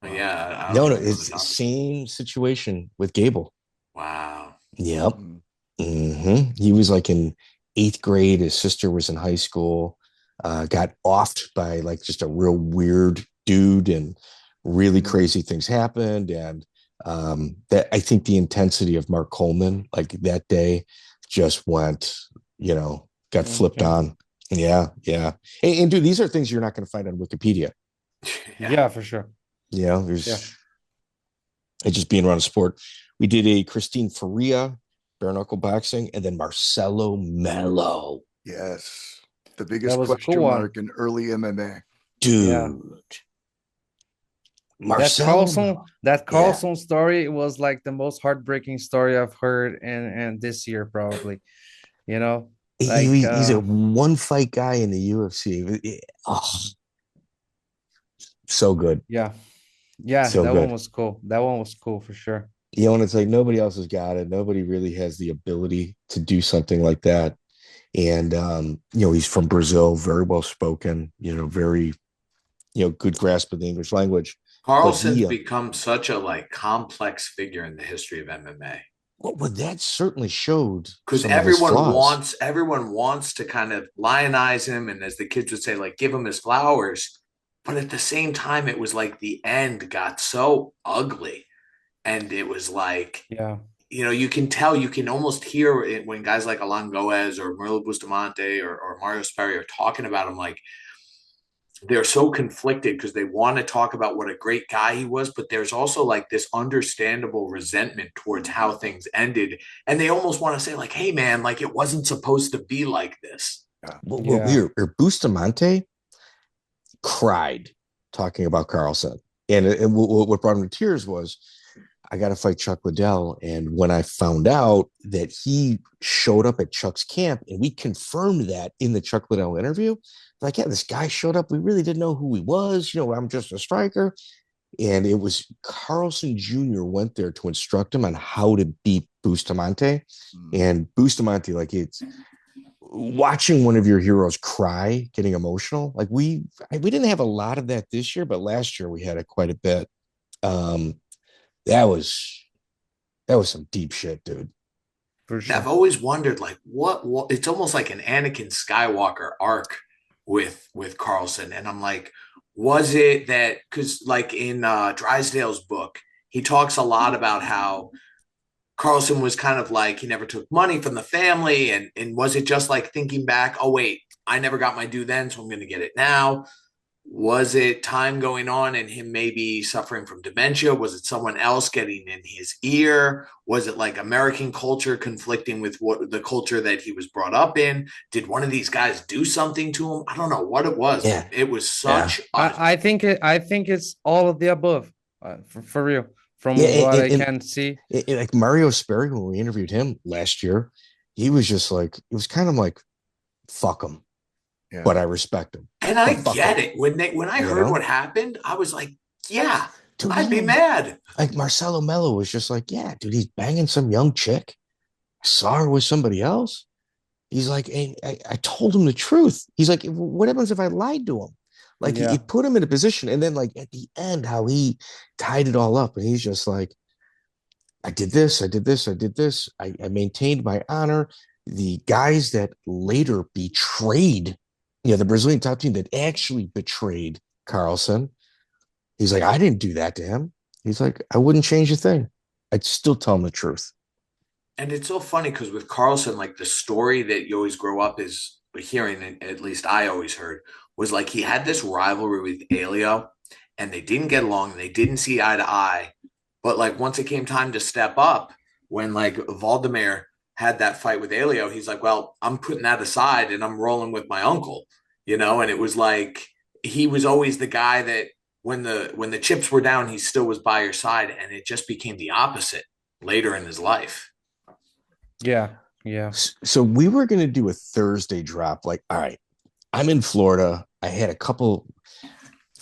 Yeah. No, it's the same situation with Gable. Wow. Yep. Mm-hmm. He was like in 8th grade. His sister was in high school. Got offed by like just a real weird dude, and really crazy things happened. And that, I think the intensity of Mark Coleman, like that day, just went, got flipped on. Yeah. And dude, these are things you're not going to find on Wikipedia. Yeah, for sure. It's just being around a sport. We did a Christine Faria, bare knuckle boxing, and then Marcelo Mello. Yes. The biggest question mark in early MMA. Dude. Yeah. That Carlson story was like the most heartbreaking story I've heard and this year, probably. He's a one fight guy in the UFC. So good. Yeah, so that good. one was cool. That one was cool for sure. And it's like nobody else has got it. Nobody really has the ability to do something like that. And he's from Brazil, very well spoken, very good grasp of the English language. Carlson's become such a complex figure in the history of MMA. Well, that certainly showed, because everyone wants to kind of lionize him, and as the kids would say, like, give him his flowers. But at the same time, it was like the end got so ugly, and it was like, you can tell, you can almost hear it when guys like Alan Goez or Murilo Bustamante or Mario Sperry are talking about him, like they're so conflicted because they want to talk about what a great guy he was, but there's also like this understandable resentment towards how things ended. And they almost want to say like, hey man, like it wasn't supposed to be like this. Well, Bustamante cried talking about Carlson. And what brought him to tears was, I got to fight Chuck Liddell. And when I found out that he showed up at Chuck's camp, and we confirmed that in the Chuck Liddell interview, like, yeah, this guy showed up. We really didn't know who he was. I'm just a striker. And it was Carlson Jr. went there to instruct him on how to beat Bustamante. And Bustamante, like, it's watching one of your heroes cry, getting emotional. Like we didn't have a lot of that this year, but last year we had it quite a bit. That was some deep shit, dude. For sure. I've always wondered, like, what it's almost like an Anakin Skywalker arc with Carlson. And I'm like, was it that, because like in Drysdale's book, he talks a lot about how Carlson was kind of like, he never took money from the family. And was it just like thinking back, oh, wait, I never got my due then, so I'm going to get it now? Was it time going on and him maybe suffering from dementia? Was it someone else getting in his ear? Was it like American culture conflicting with what the culture that he was brought up in? Did one of these guys do something to him? I don't know what it was. Yeah. It was such. I think it's all of the above, for real. From what I can see, like Mario Sperry, when we interviewed him last year, he was just like, it was kind of like, fuck him. Yeah. But I respect him. And I get it. When I heard what happened, I was like, yeah, dude, I'd be mad. Like Marcelo Mello was just like, yeah, dude, he's banging some young chick. I saw her with somebody else. He's like, and I told him the truth. He's like, what happens if I lied to him? Like he put him in a position. And then like at the end, how he tied it all up. And he's just like, I did this. I maintained my honor. The guys that later betrayed, the Brazilian top team that actually betrayed Carlson, he's like, I didn't do that to him. He's like, I wouldn't change a thing. I'd still tell him the truth. And it's so funny because with Carlson, like the story that you always grow up is hearing, at least I always heard, was like he had this rivalry with Elio and they didn't get along and they didn't see eye to eye. But like once it came time to step up, when like Valdemar had that fight with Elio, he's like, well, I'm putting that aside and I'm rolling with my uncle, and it was like, he was always the guy that when the chips were down, he still was by your side. And it just became the opposite later in his life. Yeah. So we were going to do a Thursday drop. Like, all right, I'm in Florida. I had a couple,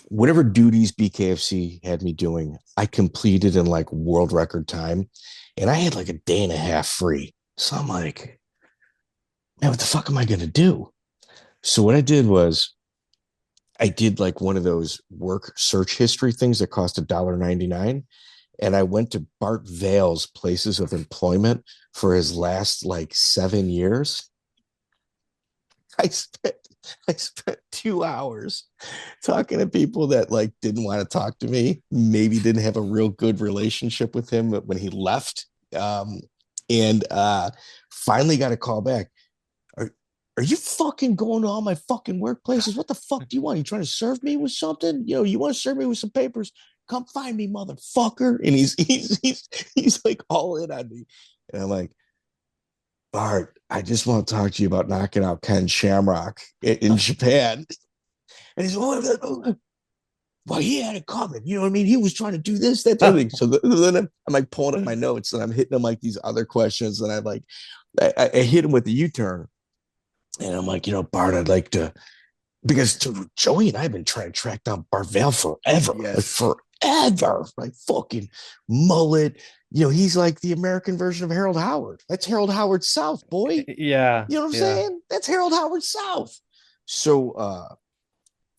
whatever duties BKFC had me doing, I completed in like world record time. And I had like a day and a half free. So I'm like, man, what the fuck am I going to do? So what I did was I did like one of those work search history things that cost $1.99. And I went to Bart Vale's places of employment for his last like 7 years. I spent 2 hours talking to people that like didn't want to talk to me, maybe didn't have a real good relationship with him when he left. And finally got a call back. Are you fucking going to all my fucking workplaces? What the fuck do you want? You trying to serve me with something? You know, you want to serve me with some papers? Come find me, motherfucker. And he's like all in on me. And I'm like, Bart, I just want to talk to you about knocking out Ken Shamrock in Japan. And he's oh, well, he had it coming. You know what I mean? He was trying to do this, that, other thing. So then I'm like pulling up my notes and I'm hitting him like these other questions. And I hit him with the U-turn. And I'm like, you know, Bart, I'd like to, because Joey and I have been trying to track down Bart Vale forever. Yes. Like forever. Like fucking mullet. You know, he's like the American version of Harold Howard. That's Harold Howard South, boy. Yeah. You know what I'm saying? That's Harold Howard South. So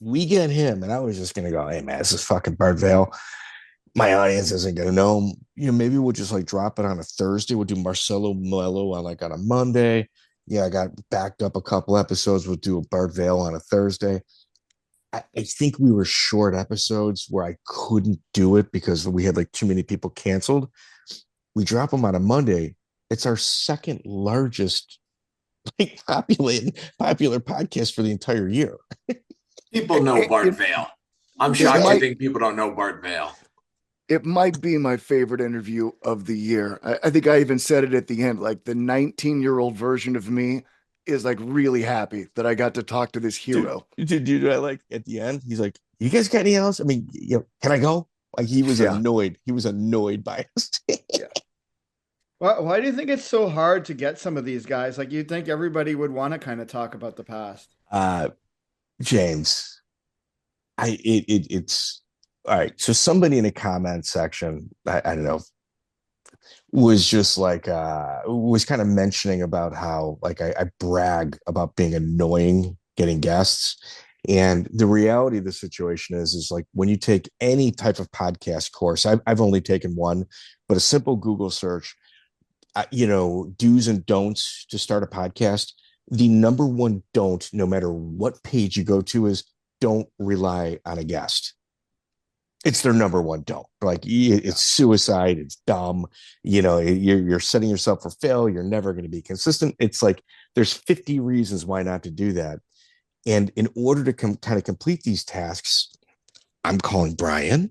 we get him, and I was just gonna go, hey man, this is fucking Bart Vale. My audience isn't gonna know him. You know, maybe we'll just like drop it on a Thursday. We'll do Marcelo Mello on a Monday. Yeah, I got backed up a couple episodes. We'll do a Bart Vale on a Thursday. I think we were short episodes where I couldn't do it because we had like too many people canceled. We drop them on a Monday. It's our second largest like popular podcast for the entire year. People know Bart Vale. I'm shocked you think people don't know Bart Vale. It might be my favorite interview of the year. I think I even said it at the end, like the 19-year-old version of me is like really happy that I got to talk to this hero. Dude, I like at the end, he's like, you guys got any else? I mean, you know, can I go? Like he was annoyed. He was annoyed by us. Yeah. Why do you think it's so hard to get some of these guys? Like you'd think everybody would want to kind of talk about the past. James, it's all right. So somebody in the comment section, I don't know, was just like was kind of mentioning about how like I brag about being annoying getting guests. And the reality of the situation is like when you take any type of podcast course, I've only taken one, but a simple Google search, you know, do's and don'ts to start a podcast. The number one don't, no matter what page you go to, is don't rely on a guest. It's their number one don't. Like it's suicide. It's dumb. You know, you're setting yourself for failure. You're never going to be consistent. It's like there's 50 reasons why not to do that. And in order to kind of complete these tasks, I'm calling Brian.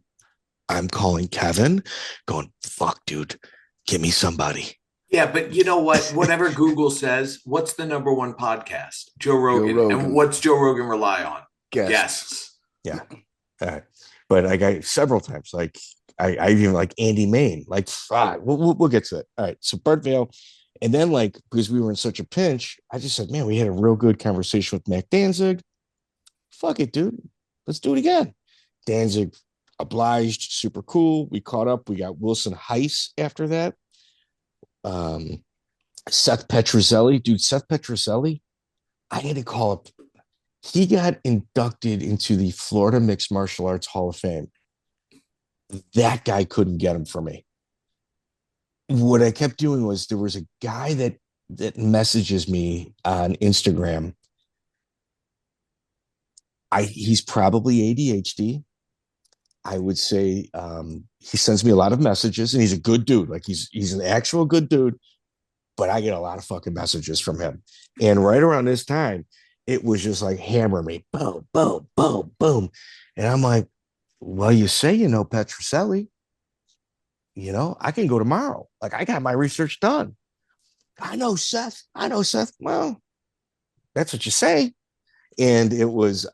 I'm calling Kevin, going, fuck, dude, give me somebody. Yeah, but you know what? Whatever Google says, what's the number one podcast? Joe Rogan. And what's Joe Rogan rely on? Guests. Yeah. All right. But I got several times, like I even like Andy Main, like we'll get to it. All right. So Bart Vale. And then like, because we were in such a pinch, I just said, man, we had a real good conversation with Mac Danzig. Fuck it, dude. Let's do it again. Danzig obliged, super cool. We caught up. We got Wilson Heiss after that. Seth Petrozelli, dude, Seth Petrozelli, I had to call up. He got inducted into the Florida Mixed Martial Arts Hall of Fame. That guy couldn't get him for me. What I kept doing was there was a guy that messages me on Instagram. He's probably ADHD. I would say he sends me a lot of messages, and he's a good dude. Like he's an actual good dude, but I get a lot of fucking messages from him. And right around this time, it was just like hammering me, boom, boom, boom, boom. And I'm like, well, you say you know Petrozelli. You know, I can go tomorrow. Like I got my research done. I know Seth. Well, that's what you say. And it was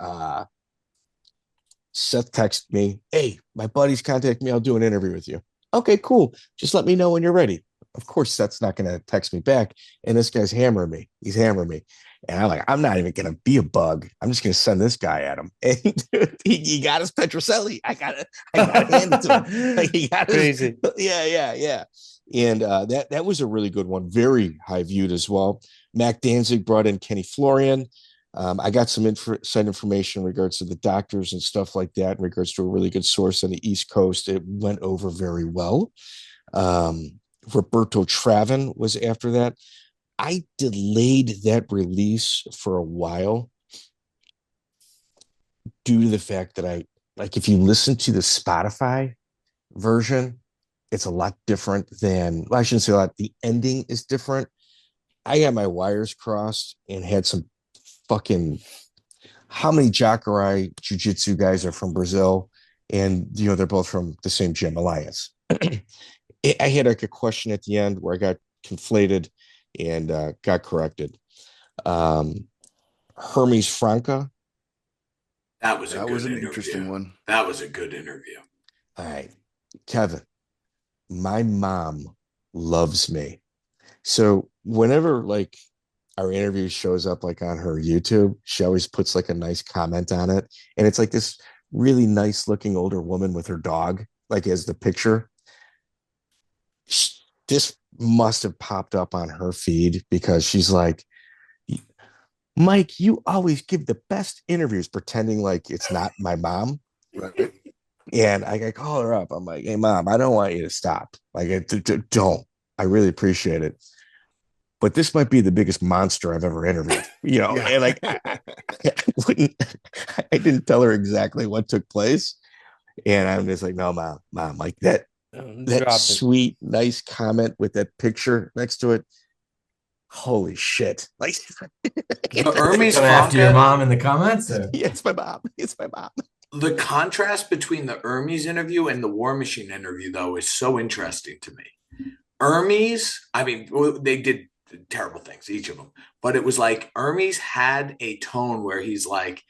Seth texted me, hey, my buddy's contacted me. I'll do an interview with you. Okay, cool. Just let me know when you're ready. of course, Seth's not going to text me back. And this guy's hammering me. He's hammering me. And I'm like, I'm not even going to be a bug. I'm just going to send this guy at him. And he got his Petrocelli. I got to hand it to him. Like, he got Crazy. Yeah. And that was a really good one. Very high viewed as well. Mac Danzig brought in Kenny Florian. I got some inside information in regards to the doctors and stuff like that, in regards to a really good source on the East Coast. It went over very well. Roberto Traven was after that. I delayed that release for a while due to the fact that if you listen to the Spotify version, it's a lot different than, well, I shouldn't say a lot. The ending is different. I got my wires crossed and had some fucking, how many Jacare jiu-jitsu guys are from Brazil? And, they're both from the same gym, Alliance. I had like a question at the end where I got conflated and got corrected. Hermes Franca. That was an interesting one. That was a good interview. All right, Kevin, my mom loves me. So whenever like our interview shows up like on her YouTube, she always puts like a nice comment on it. And it's like this really nice looking older woman with her dog, like as the picture. This must have popped up on her feed because she's like, Mike, you always give the best interviews, pretending like it's not my mom. Right. And I call her up. I'm like, hey, Mom, I don't want you to stop. Like, don't. I really appreciate it. But this might be the biggest monster I've ever interviewed, Yeah. And like, I didn't tell her exactly what took place. And I'm just like, no, Mom, like that sweet, nice comment with that picture next to it. Holy shit. Like, Hermes after your mom in the comments? Yeah, it's my mom. The contrast between the Hermes interview and the War Machine interview, though, is so interesting to me. Hermes, I mean, they did terrible things, each of them, but it was like Hermes had a tone where he's like,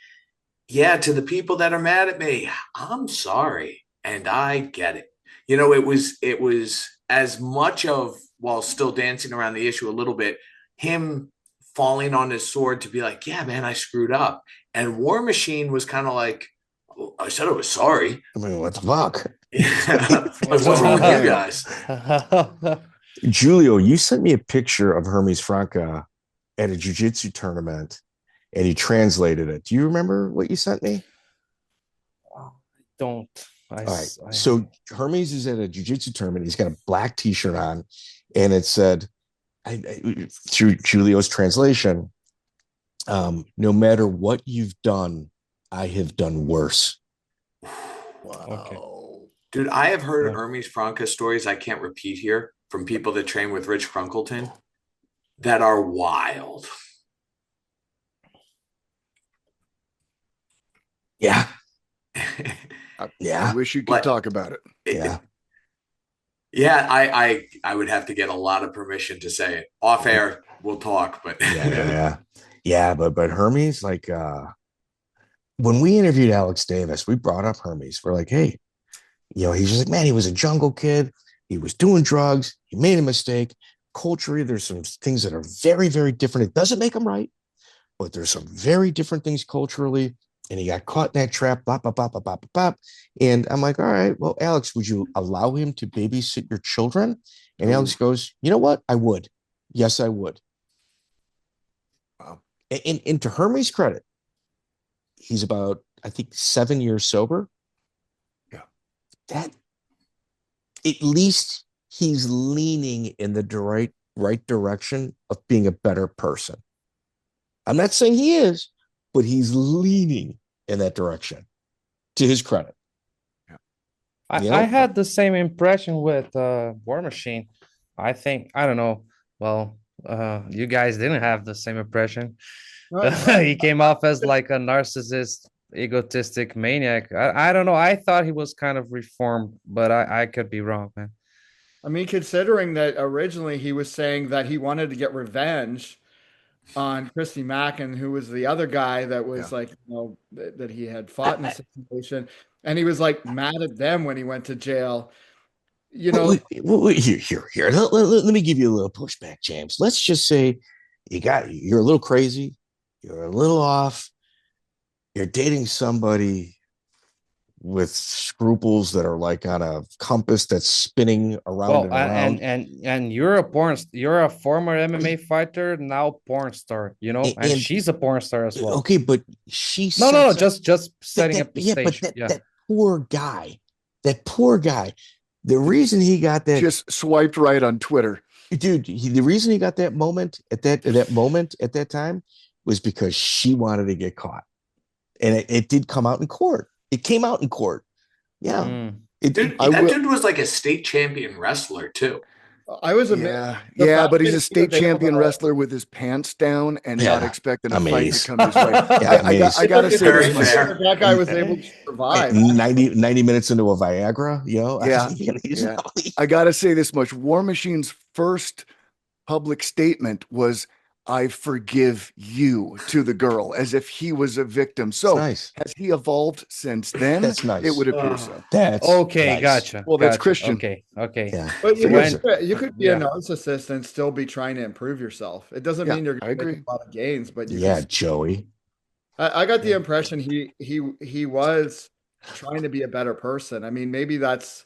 yeah, to the people that are mad at me, I'm sorry, and I get it. It was as much of, while still dancing around the issue a little bit, him falling on his sword to be like, yeah, man, I screwed up. And War Machine was kind of like, I said I was sorry. I mean, what the fuck? What's wrong with you guys? Julio, you sent me a picture of Hermes Franca at a jiu-jitsu tournament and you translated it. Do you remember what you sent me? Don't. All right. So Hermes is at a jiu-jitsu tournament. He's got a black t-shirt on and it said, through Julio's translation, no matter what you've done, I have done worse. Wow. Okay. Dude, I have heard Hermes Franca stories I can't repeat here from people that train with Rich Crunkleton that are wild. Yeah. I wish you could talk about it. Yeah, I would have to get a lot of permission to say it. Off air, we'll talk, but but Hermes, like when we interviewed Alex Davis, we brought up Hermes. We're like, hey, he's just like, man, he was a jungle kid. He was doing drugs. He made a mistake. Culturally, there's some things that are very, very different. It doesn't make him right, but there's some very different things culturally. And he got caught in that trap, blah, blah, blah, blah, blah, blah, blah. And I'm like, all right, well, Alex, would you allow him to babysit your children? And Alex goes, you know what? I would. Yes, I would. Wow. And to Hermes' credit, he's about, I think, 7 years sober. Yeah. That, at least he's leaning in the right direction of being a better person. I'm not saying he is, but he's leaning in that direction, to his credit. I had the same impression with War Machine. I think, I don't know. Well, you guys didn't have the same impression. He came off as like a narcissist, egotistic maniac. I don't know. I thought he was kind of reformed, but I could be wrong, man. I mean, considering that originally he was saying that he wanted to get revenge on Christy Mack, and who was the other guy that was like, that he had fought in a situation, and he was like mad at them when he went to jail. you know, here. Let me give you a little pushback, James. Let's just say you're a little crazy, you're a little off, you're dating somebody with scruples that are like on a compass that's spinning around and around. And you're a former MMA fighter, now porn star, you know, and she's a porn star as well. Okay, but she no, just setting up the stage. That poor guy, the reason he got that just swiped right on Twitter. Dude, the reason he got that moment at that time was because she wanted to get caught. And it did come out in court. It came out in court. Yeah. That dude was like a state champion wrestler too. I was but he's a state champion wrestler with his pants down and not expecting a fight to come his way. I gotta say, that guy was able to survive 90 minutes into a Viagra, you know. I gotta say this much: War Machine's first public statement was, "I forgive you," to the girl, as if he was a victim. So nice. Has he evolved since then? That's nice. It would appear so. That's okay. Nice. Gotcha. Well, that's Christian. Okay. Yeah. But you could be a narcissist and still be trying to improve yourself. It doesn't mean you're going to make a lot of gains, but Joey. I got the impression he was trying to be a better person. I mean, maybe that's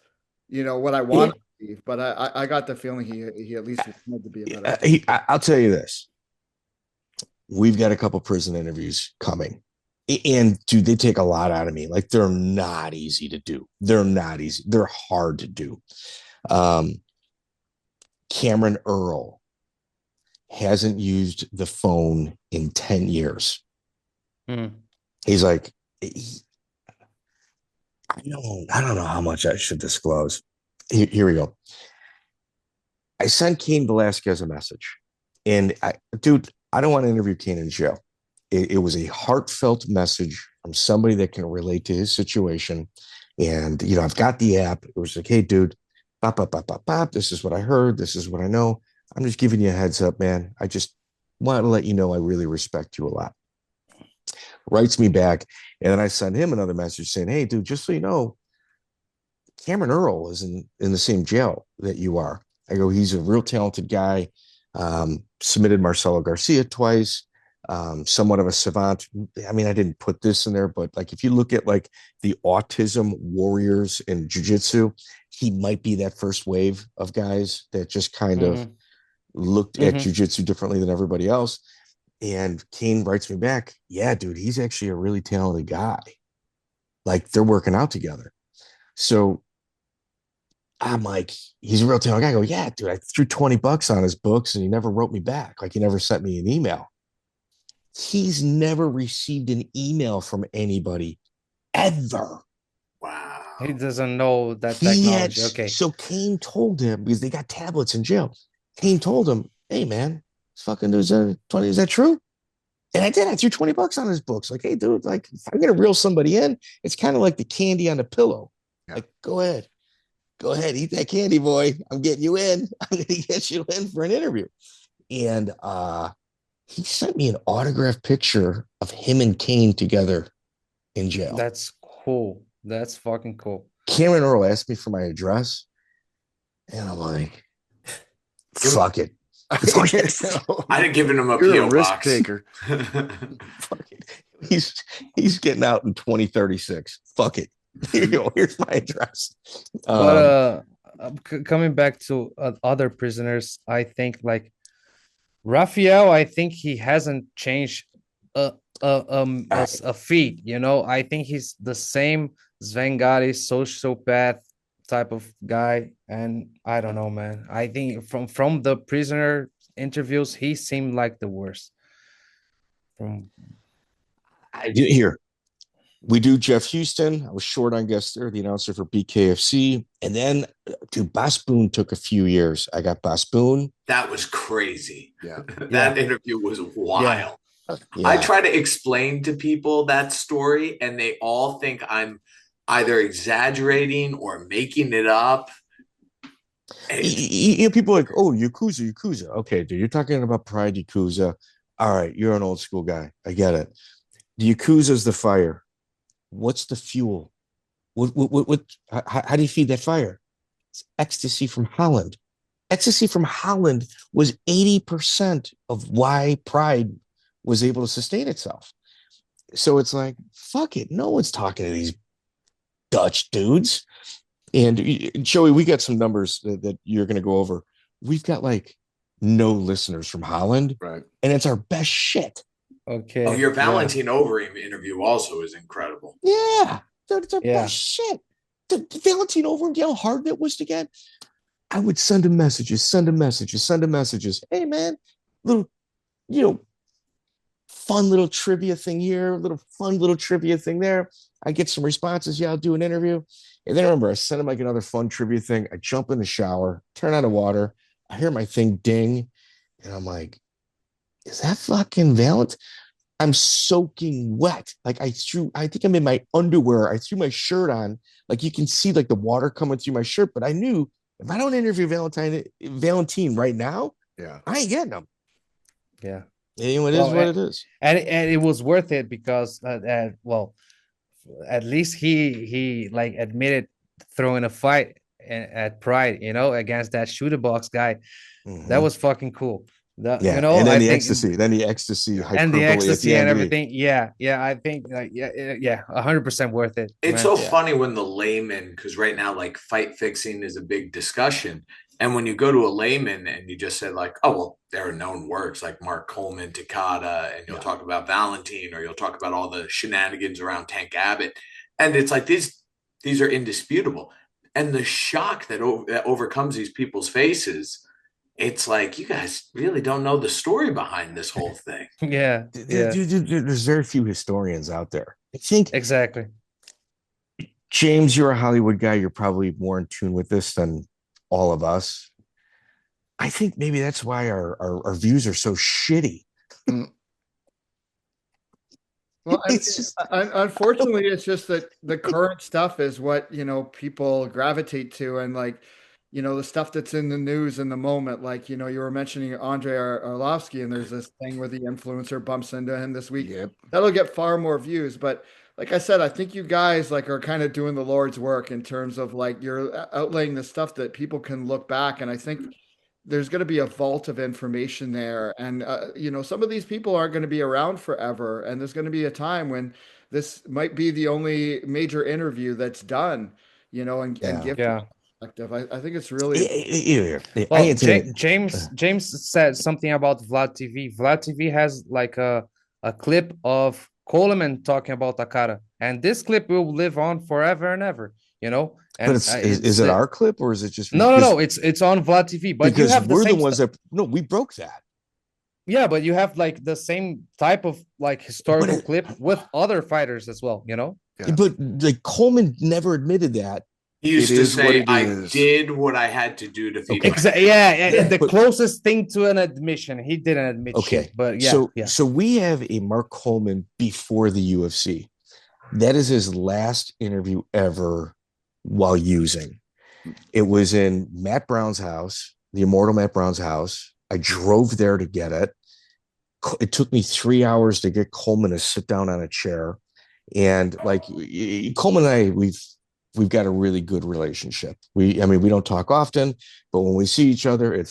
what I want to believe, but I got the feeling he at least wanted to be a better person. I'll tell you this. We've got a couple prison interviews coming, and dude, they take a lot out of me. Like, they're not easy to do. They're not easy. They're hard to do. Cameron Earl hasn't used the phone in 10 years. He's like, I don't know how much I should disclose. Here we go. I sent Cain Velasquez a message, and I don't want to interview Cain in jail. It was a heartfelt message from somebody that can relate to his situation. And, I've got the app. It was like, hey, dude, this is what I heard. This is what I know. I'm just giving you a heads up, man. I just want to let you know I really respect you a lot. Writes me back. And then I send him another message saying, hey, dude, just so you know, Cameron Earl is in the same jail that you are. I go, he's a real talented guy. Submitted Marcelo Garcia twice, somewhat of a savant. I mean, I didn't put this in there, but like, if you look at like the autism warriors in jiu-jitsu, he might be that first wave of guys that just kind of looked at jiu-jitsu differently than everybody else. And Cain writes me back, yeah, dude, he's actually a really talented guy. Like, they're working out together. So I'm like, he's a real talented guy. I go, yeah, dude, I threw $20 on his books and he never wrote me back. Like, he never sent me an email. He's never received an email from anybody ever. Wow. He doesn't know that technology. Okay. So Cain told him, because they got tablets in jail. Cain told him, hey, man, this fucking dude's 20. Is that true? And I did. I threw $20 on his books. Like, hey, dude, like, if I'm going to reel somebody in, it's kind of like the candy on the pillow. Yeah. Like, go ahead, eat that candy, boy. I'm getting you in. I'm going to get you in for an interview. And he sent me an autographed picture of him and Cain together in jail. That's cool. That's fucking cool. Cameron Earl asked me for my address, and I'm like, fuck it. I didn't give him a PO risk box. taker. Fuck it. He's getting out in 2036. Fuck it. Here you go. Here's my address. But coming back to other prisoners, I think like Raphael, I think he hasn't changed a feat. I think he's the same Svengari sociopath type of guy, and I don't know, man. I think from the prisoner interviews, he seemed like the worst. We do Jeff Houston. I was short on guest there, the announcer for BKFC. And then, dude, Boss Boone took a few years. I got Boss Boone. That was crazy. Yeah. That interview was wild. Yeah. I try to explain to people that story, and they all think I'm either exaggerating or making it up. People are like, oh, Yakuza. Okay, dude, you're talking about Pride Yakuza. All right, you're an old school guy. I get it. The Yakuza's the fire. What's the fuel? How do you feed that fire? ecstasy from Holland. Ecstasy from Holland was 80% of why Pride was able to sustain itself. So it's like, fuck it. No one's talking to these Dutch dudes. And Joey, we got some numbers that you're going to go over. We've got like no listeners from Holland, right? And it's our best shit. Okay. Oh, your Valentine Overeem interview also is incredible. Yeah, it's our best shit. The Valentine Overeem, you know how hard that was to get? I would send him messages. Hey, man, little, fun little trivia thing here, fun little trivia thing there. I get some responses. Yeah, I'll do an interview. And then I remember I sent him like another fun trivia thing. I jump in the shower, turn on the water. I hear my thing ding. And I'm like, is that fucking Valentine? I'm soaking wet. Like I think I'm in my underwear. I threw my shirt on. Like you can see like the water coming through my shirt. But I knew if I don't interview Valentine right now, I ain't getting them. Yeah. It is what it is. And it was worth it because, at least he like admitted throwing a fight at Pride, against that shooter box guy. Mm-hmm. That was fucking cool. And then the ecstasy, and the ecstasy and everything. Yeah, I think 100% worth it. It's so funny when the layman, because right now like fight fixing is a big discussion, and when you go to a layman and you just say like, oh well, there are known works like Mark Coleman, Takada, and you'll talk about Valentine, or you'll talk about all the shenanigans around Tank Abbott, and it's like these are indisputable, and the shock that overcomes these people's faces. It's like, you guys really don't know the story behind this whole thing. Yeah. There's very few historians out there. I think. Exactly. James, you're a Hollywood guy. You're probably more in tune with this than all of us. I think maybe that's why our views are so shitty. Well, unfortunately, it's just that the current stuff is what, people gravitate to. And like, the stuff that's in the news in the moment, like, you were mentioning Andrei Arlovsky, and there's this thing where the influencer bumps into him this week. Yep. That'll get far more views. But like I said, I think you guys like are kind of doing the Lord's work in terms of like you're outlaying the stuff that people can look back. And I think there's going to be a vault of information there. And, some of these people aren't going to be around forever. And there's going to be a time when this might be the only major interview that's done, and give perspective. I think it's really well, James said something about Vlad TV. Vlad TV has like a clip of Coleman talking about Takada, and this clip will live on forever and ever. And but is it our clip or is it just no? It's on Vlad TV. But because we're the ones that we broke that. Yeah, but you have like the same type of like historical clip with other fighters as well. Yeah. But like Coleman never admitted that. He used to say, I did what I had to do to feed exactly. Yeah, the closest thing to an admission. He didn't admit shit, but So we have a Mark Coleman before the UFC. That is his last interview ever while using. It was in Matt Brown's house, the immortal Matt Brown's house. I drove there to get it. It took me 3 hours to get Coleman to sit down on a chair. And like Coleman and I, we've got a really good relationship. We don't talk often, but when we see each other,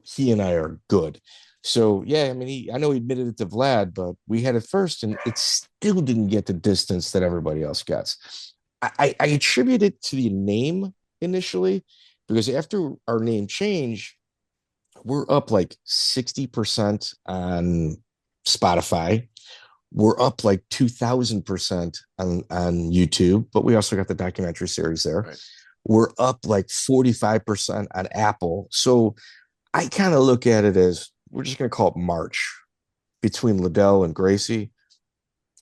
he and I are good. So yeah, I know he admitted it to Vlad, but we had it first, and it still didn't get the distance that everybody else gets. I attribute it to the name initially, because after our name change, we're up like 60% on Spotify. We're up like 2,000% on YouTube, but we also got the documentary series there. Right. We're up like 45% on Apple. So I kind of look at it as we're just going to call it March between Liddell and Gracie.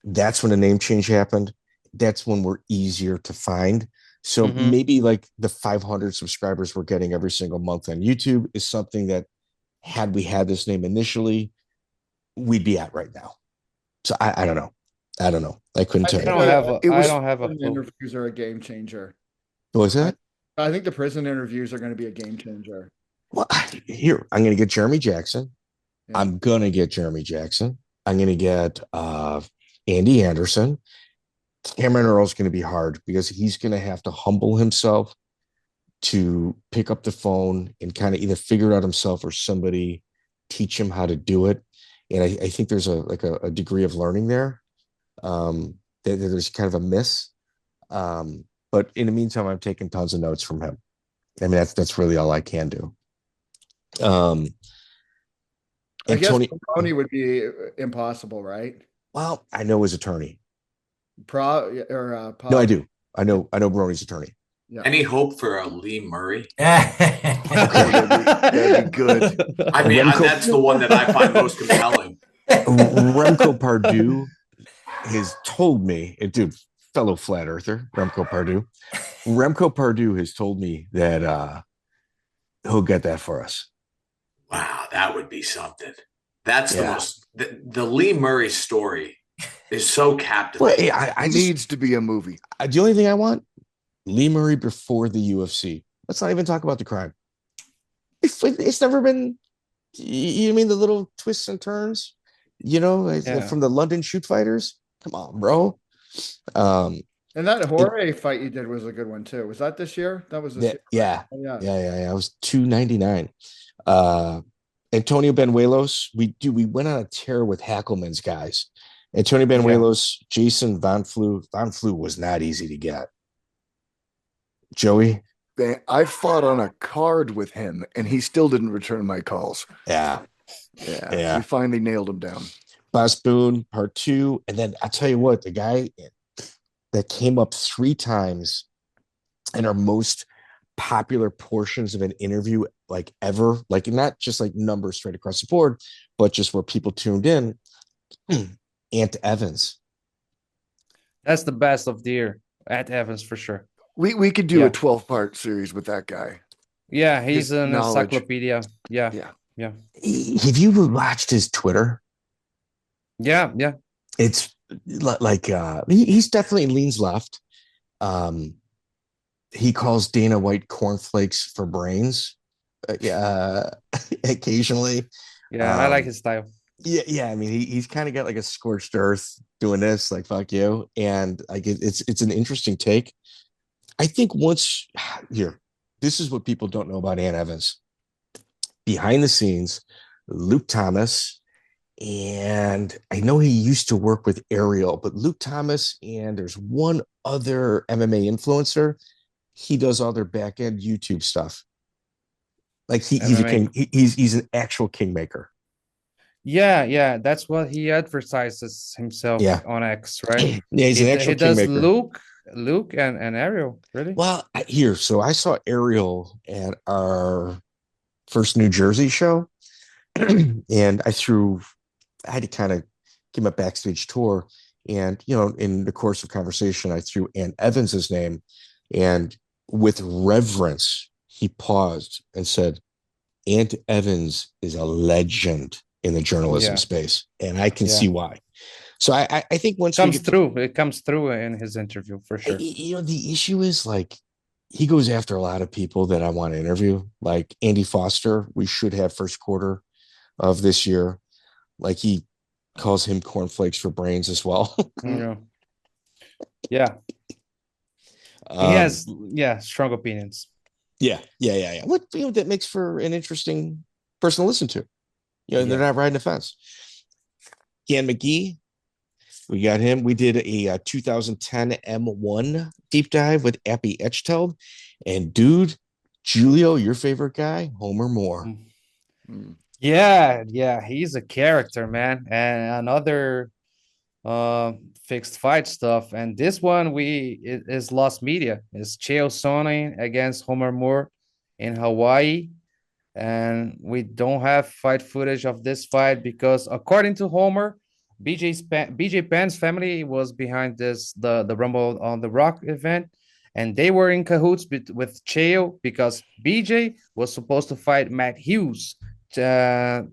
That's when the name change happened. That's when we're easier to find. So maybe like the 500 subscribers we're getting every single month on YouTube is something that had we had this name initially, we'd be at right now. So I don't know. I couldn't tell you. I don't have a interviews are a game changer. What was that? I think the prison interviews are going to be a game changer. Well, here, I'm going to get Jeremy Jackson. Yeah. I'm going to get Jeremy Jackson. I'm going to get Andy Anderson. Cameron Earl's going to be hard because he's going to have to humble himself to pick up the phone and kind of either figure it out himself or somebody teach him how to do it. And I think there's a degree of learning there. There's kind of a miss. But in the meantime, I'm taking tons of notes from him. I mean, that's really all I can do. I guess Tony would be impossible, right? Well, I know his attorney. No, I do. I know Baroni's attorney. Yeah. Any hope for Lee Murray? That'd be good. I mean, that's the one that I find most compelling. Remco Pardue has told me, dude, fellow flat earther, Remco Pardue has told me that he'll get that for us. Wow, that would be something. That's the most. The Lee Murray story is so captivating. Well, I needs to be a movie. The only thing I want, Lee Murray before the UFC. Let's not even talk about the crime. It's never been. You mean the little twists and turns? From the London shoot fighters. Come on, bro. And that Jorge fight you did was a good one too. Was that this year? That was this year. Yeah. I was $299. Antonio Benuelos, we went on a tear with Hackelman's guys. Antonio Benuelos, Jason Von Flue. Von Flue was not easy to get. Joey? I fought on a card with him, and he still didn't return my calls. Yeah. We finally nailed him down. Boss Boone, part 2. And then I'll tell you what, the guy that came up 3 times in our most popular portions of an interview like ever, like not just like numbers straight across the board, but just where people tuned in. Ant Evans. That's the best of the year. Ant Evans for sure. We could do a 12-part series with that guy. Yeah, he's an encyclopedia. Yeah. Have you watched his Twitter? Yeah. It's like he's definitely leans left. He calls Dana White cornflakes for brains. Occasionally. Yeah, I like his style. Yeah. I mean, he's kind of got like a scorched earth doing this, like fuck you, and like it's an interesting take. I think this is what people don't know about Ant Evans. Behind the scenes, Luke Thomas, and I know he used to work with Ariel, but Luke Thomas and there's one other MMA influencer. He does all their back end YouTube stuff. Like he's a king. He's an actual kingmaker. Yeah. That's what he advertises himself on X, right? Yeah, he's an actual kingmaker. He does Luke and Ariel, really? Well, so I saw Ariel at our first New Jersey show, and I had to kind of give him a backstage tour, and in the course of conversation, I threw Ant Evans's name, and with reverence, he paused and said, "Ant Evans is a legend in the journalism space," and I can see why. So I think once it comes through in his interview for sure. The issue is like he goes after a lot of people that I want to interview, like Andy Foster. We should have first quarter of this year. Like he calls him cornflakes for brains as well. Yeah. He has strong opinions. Yeah. What that makes for an interesting person to listen to. They're not riding the fence. Jan McGee, we got him. We did a 2010 M1 deep dive with Appy Echteld, and dude, Julio, your favorite guy, Homer Moore. Yeah, he's a character, man, and another fixed fight stuff. And this one is lost media. It's Chael Sonnen against Homer Moore in Hawaii. And we don't have fight footage of this fight because, according to Homer, BJ Penn's family was behind the Rumble on the Rock event, and they were in cahoots with Chael because BJ was supposed to fight Matt Hughes 2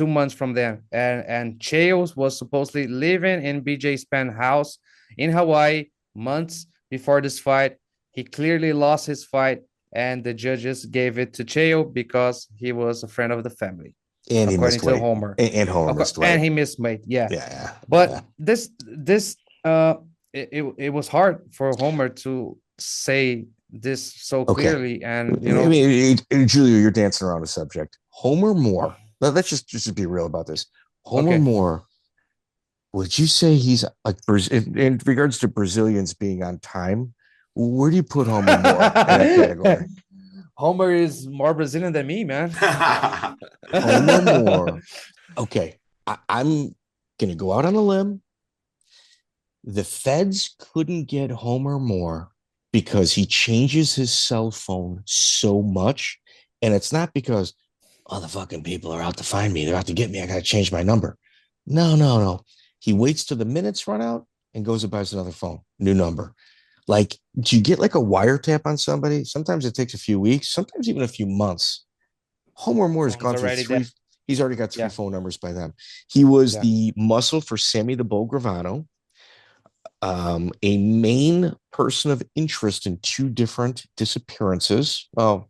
months from them, and Chael was supposedly living in BJ Penn's house in Hawaii months before this fight. He clearly lost his fight, and the judges gave it to Chael because he was a friend of the family. And according to Homer. And Homer missed weight. And he missed weight. Yeah. But this it was hard for Homer to say this so Okay. clearly, and I mean, Julio, you're dancing around the subject. Homer Moore. Let's just be real about this. Homer Moore. Would you say he's like in regards to Brazilians being on time? Where do you put Homer Moore in that category? Homer is more Brazilian than me, man. Homer Moore. Okay, I'm gonna go out on a limb. The feds couldn't get Homer Moore because he changes his cell phone so much, and it's not because the fucking people are out to find me. They're out to get me. I gotta change my number. No. He waits till the minutes run out and goes and buys another phone, new number. Like, do you get like a wiretap on somebody? Sometimes it takes a few weeks, sometimes even a few months. Homer Moore has gone through three. He's already got three phone numbers by them. He was the muscle for Sammy the Bull Gravano, a main person of interest in two different disappearances. Well,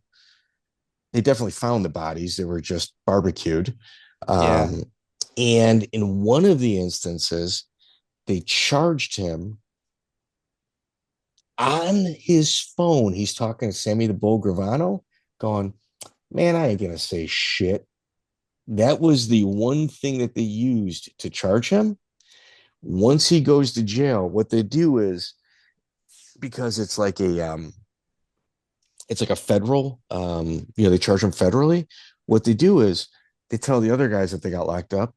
they definitely found the bodies. They were just barbecued. And in one of the instances, they charged him on his phone. He's talking to Sammy the Bull Gravano, going, man, I ain't going to say shit. That was the one thing that they used to charge him. Once he goes to jail, what they do is, because it's like a federal, they charge him federally. What they do is they tell the other guys that they got locked up,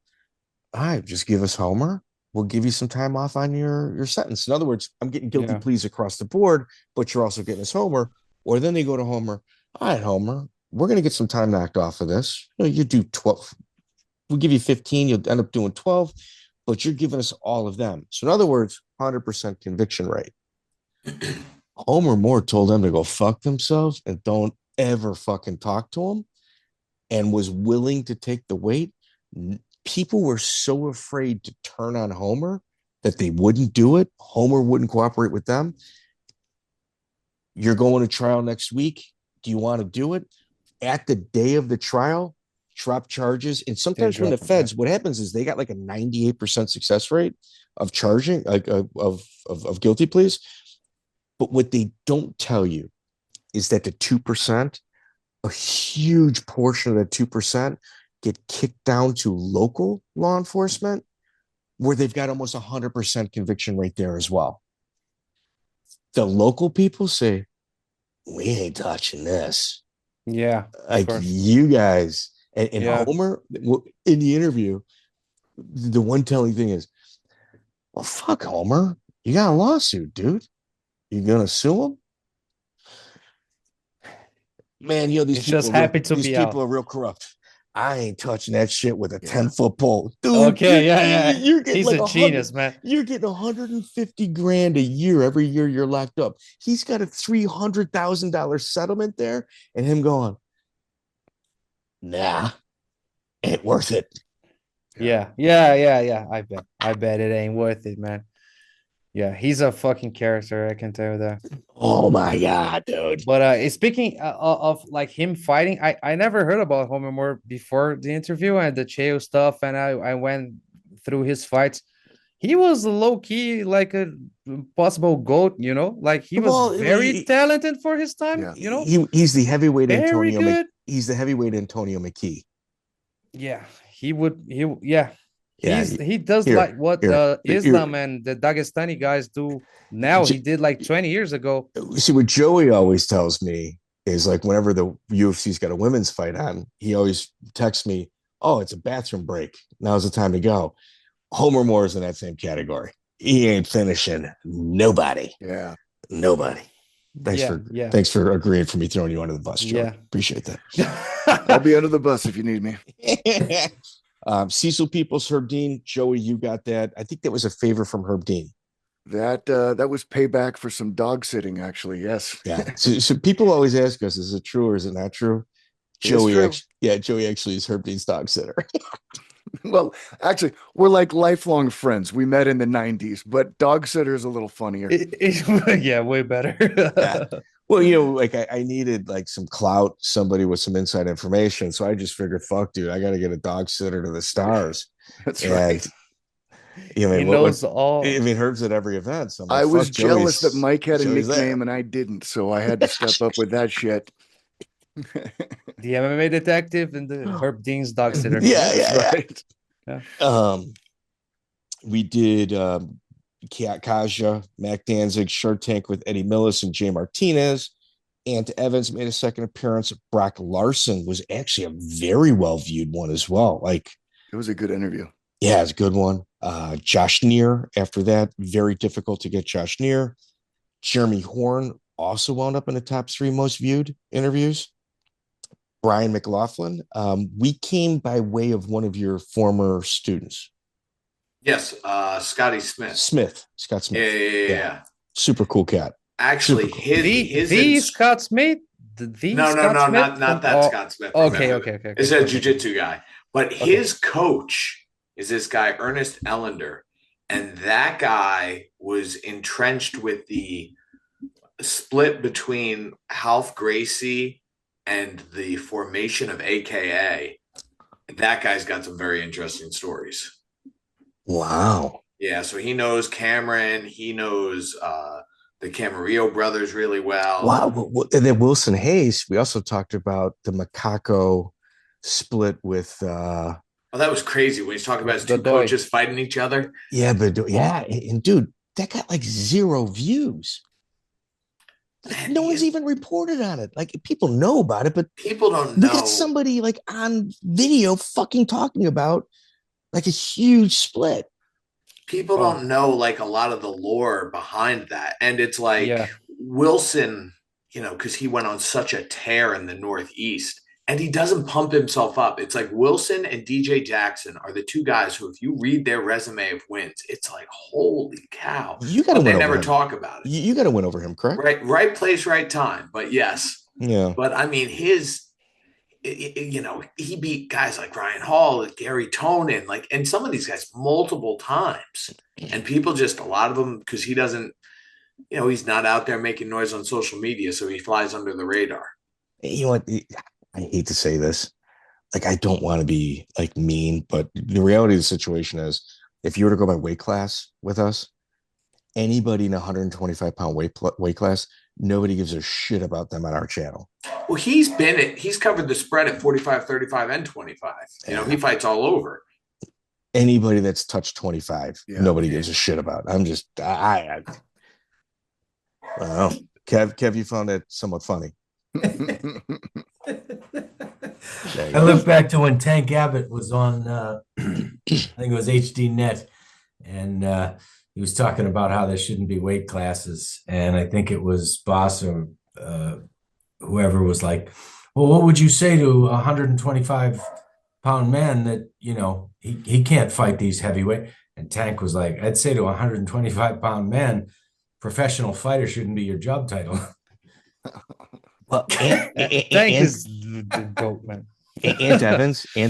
all right, just give us Homer. We'll give you some time off on your sentence. In other words, I'm getting guilty pleas across the board, but you're also getting us Homer. Or then they go to Homer. All right, Homer, we're going to get some time knocked off of this. You do 12. We'll give you 15. You'll end up doing 12, but you're giving us all of them. So in other words, 100% conviction rate. Homer Moore told them to go fuck themselves and don't ever fucking talk to him, and was willing to take the weight. People were so afraid to turn on Homer that they wouldn't do it. Homer wouldn't cooperate with them. You're going to trial next week. Do you want to do it? At the day of the trial, drop charges. And sometimes when the feds, what happens is they got like a 98% success rate of charging, like of guilty pleas. But what they don't tell you is that the 2%, a huge portion of the 2%, get kicked down to local law enforcement, where they've got almost 100% conviction rate there as well. The local people say, we ain't touching this. Yeah. Like you guys. And Homer, in the interview, the one telling thing is, well, fuck Homer. You got a lawsuit, dude. You going to sue him? Man, these people, are real corrupt. I ain't touching that shit with a 10-foot pole, dude. Okay, you're getting he's like a genius, man. You're getting $150,000 a year every year you're locked up. He's got a $300,000 settlement there, and him going, nah, ain't worth it. Yeah. I bet it ain't worth it, man. Yeah, he's a fucking character. I can tell you that. Oh my god, dude! But speaking of like him fighting, I never heard about Homer Moore before the interview and the Chael stuff, and I went through his fights. He was low key like a possible GOAT, like he was very talented for his time. He's the heavyweight Antonio. He's the heavyweight Antonio McKee. Yeah, he does like what Islam and the Dagestani guys do now. He did like 20 years ago. See, what Joey always tells me is like whenever the UFC's got a women's fight on, he always texts me, oh, it's a bathroom break. Now's the time to go. Homer Moore is in that same category. He ain't finishing nobody. Yeah. Nobody. Thanks for agreeing for me throwing you under the bus, Joey. Yeah. Appreciate that. I'll be under the bus if you need me. Cecil Peoples, Herb Dean. Joey, you got that. I think that was a favor from Herb Dean. That was payback for some dog sitting, actually. Yes. Yeah. So people always ask us, is it true or is it not true? Joey actually is Herb Dean's dog sitter. Well, actually, we're like lifelong friends. We met in the 90s, but dog sitter is a little funnier. Yeah, way better. Yeah. Well, like I needed like some clout, somebody with some inside information. So I just figured, fuck, dude, I got to get a dog sitter to the stars. That's right. You know, He knows all. I mean, Herb's at every event. So I was jealous that Joey's, Mike had a Joey's nickname there. and I didn't, so I had to step up with that shit. The MMA Detective and the Herb Dean's dog sitter. Yeah. Right. Yeah. We did Kaja, Mac Danzig, Shark Tank with Eddie Millis and Jay Martinez. Ant Evans made a second appearance. Brock Larson was actually a very well viewed one as well. Like, it was a good interview. Yeah, it's a good one. Josh Neer after that, very difficult to get Josh Neer. Jeremy Horn also wound up in the top 3 most viewed interviews. Brian McLaughlin. We came by way of one of your former students. Yes, Scotty Smith. Scott Smith. Yeah. Super cool cat. Actually, cool. his Scott Smith. No, not that Scott Smith. Okay. It's a jiu-jitsu guy, but his coach is this guy Ernest Ellender, and that guy was entrenched with the split between Ralph Gracie and the formation of AKA. That guy's got some very interesting stories. Wow. Yeah, so he knows Cameron. He knows the Camarillo brothers really well. Wow. And then Wilson Hayes, we also talked about the Macaco split with oh, that was crazy when he's talking about his 2 coaches fighting each other. Yeah, and dude, that got like 0 views. No one's even reported on it. Like, people know about it, but people don't know. We got somebody like on video fucking talking about like a huge split. People don't know like a lot of the lore behind that. And it's like Wilson, because he went on such a tear in the Northeast and he doesn't pump himself up. It's like Wilson and DJ Jackson are the 2 guys who, if you read their resume of wins, it's like, holy cow. You got to win. They never talk about it. You got to win over him, correct? Right place, right time. But yes. Yeah. But I mean, he beat guys like Ryan Hall, Gary Tonin, and some of these guys multiple times. And people just, a lot of them, because he doesn't, he's not out there making noise on social media, so he flies under the radar. You know what? I hate to say this. Like, I don't want to be like mean, but the reality of the situation is, if you were to go by weight class with us, anybody in 125-pound weight class, nobody gives a shit about them on our channel. Well, he's covered the spread at 45, 35, and 25. He fights all over. Anybody that's touched 25, nobody gives a shit about. I'm just, I well, Kev, you found that somewhat funny. I look back to when Tank Abbott was on, I think it was HD Net, and he was talking about how there shouldn't be weight classes. And I think it was Boss or whoever was like, well, what would you say to a 125-pound man that, he can't fight these heavyweight? And Tank was like, I'd say to a 125-pound man, professional fighter shouldn't be your job title. Well, Tank is the goat, man. Ant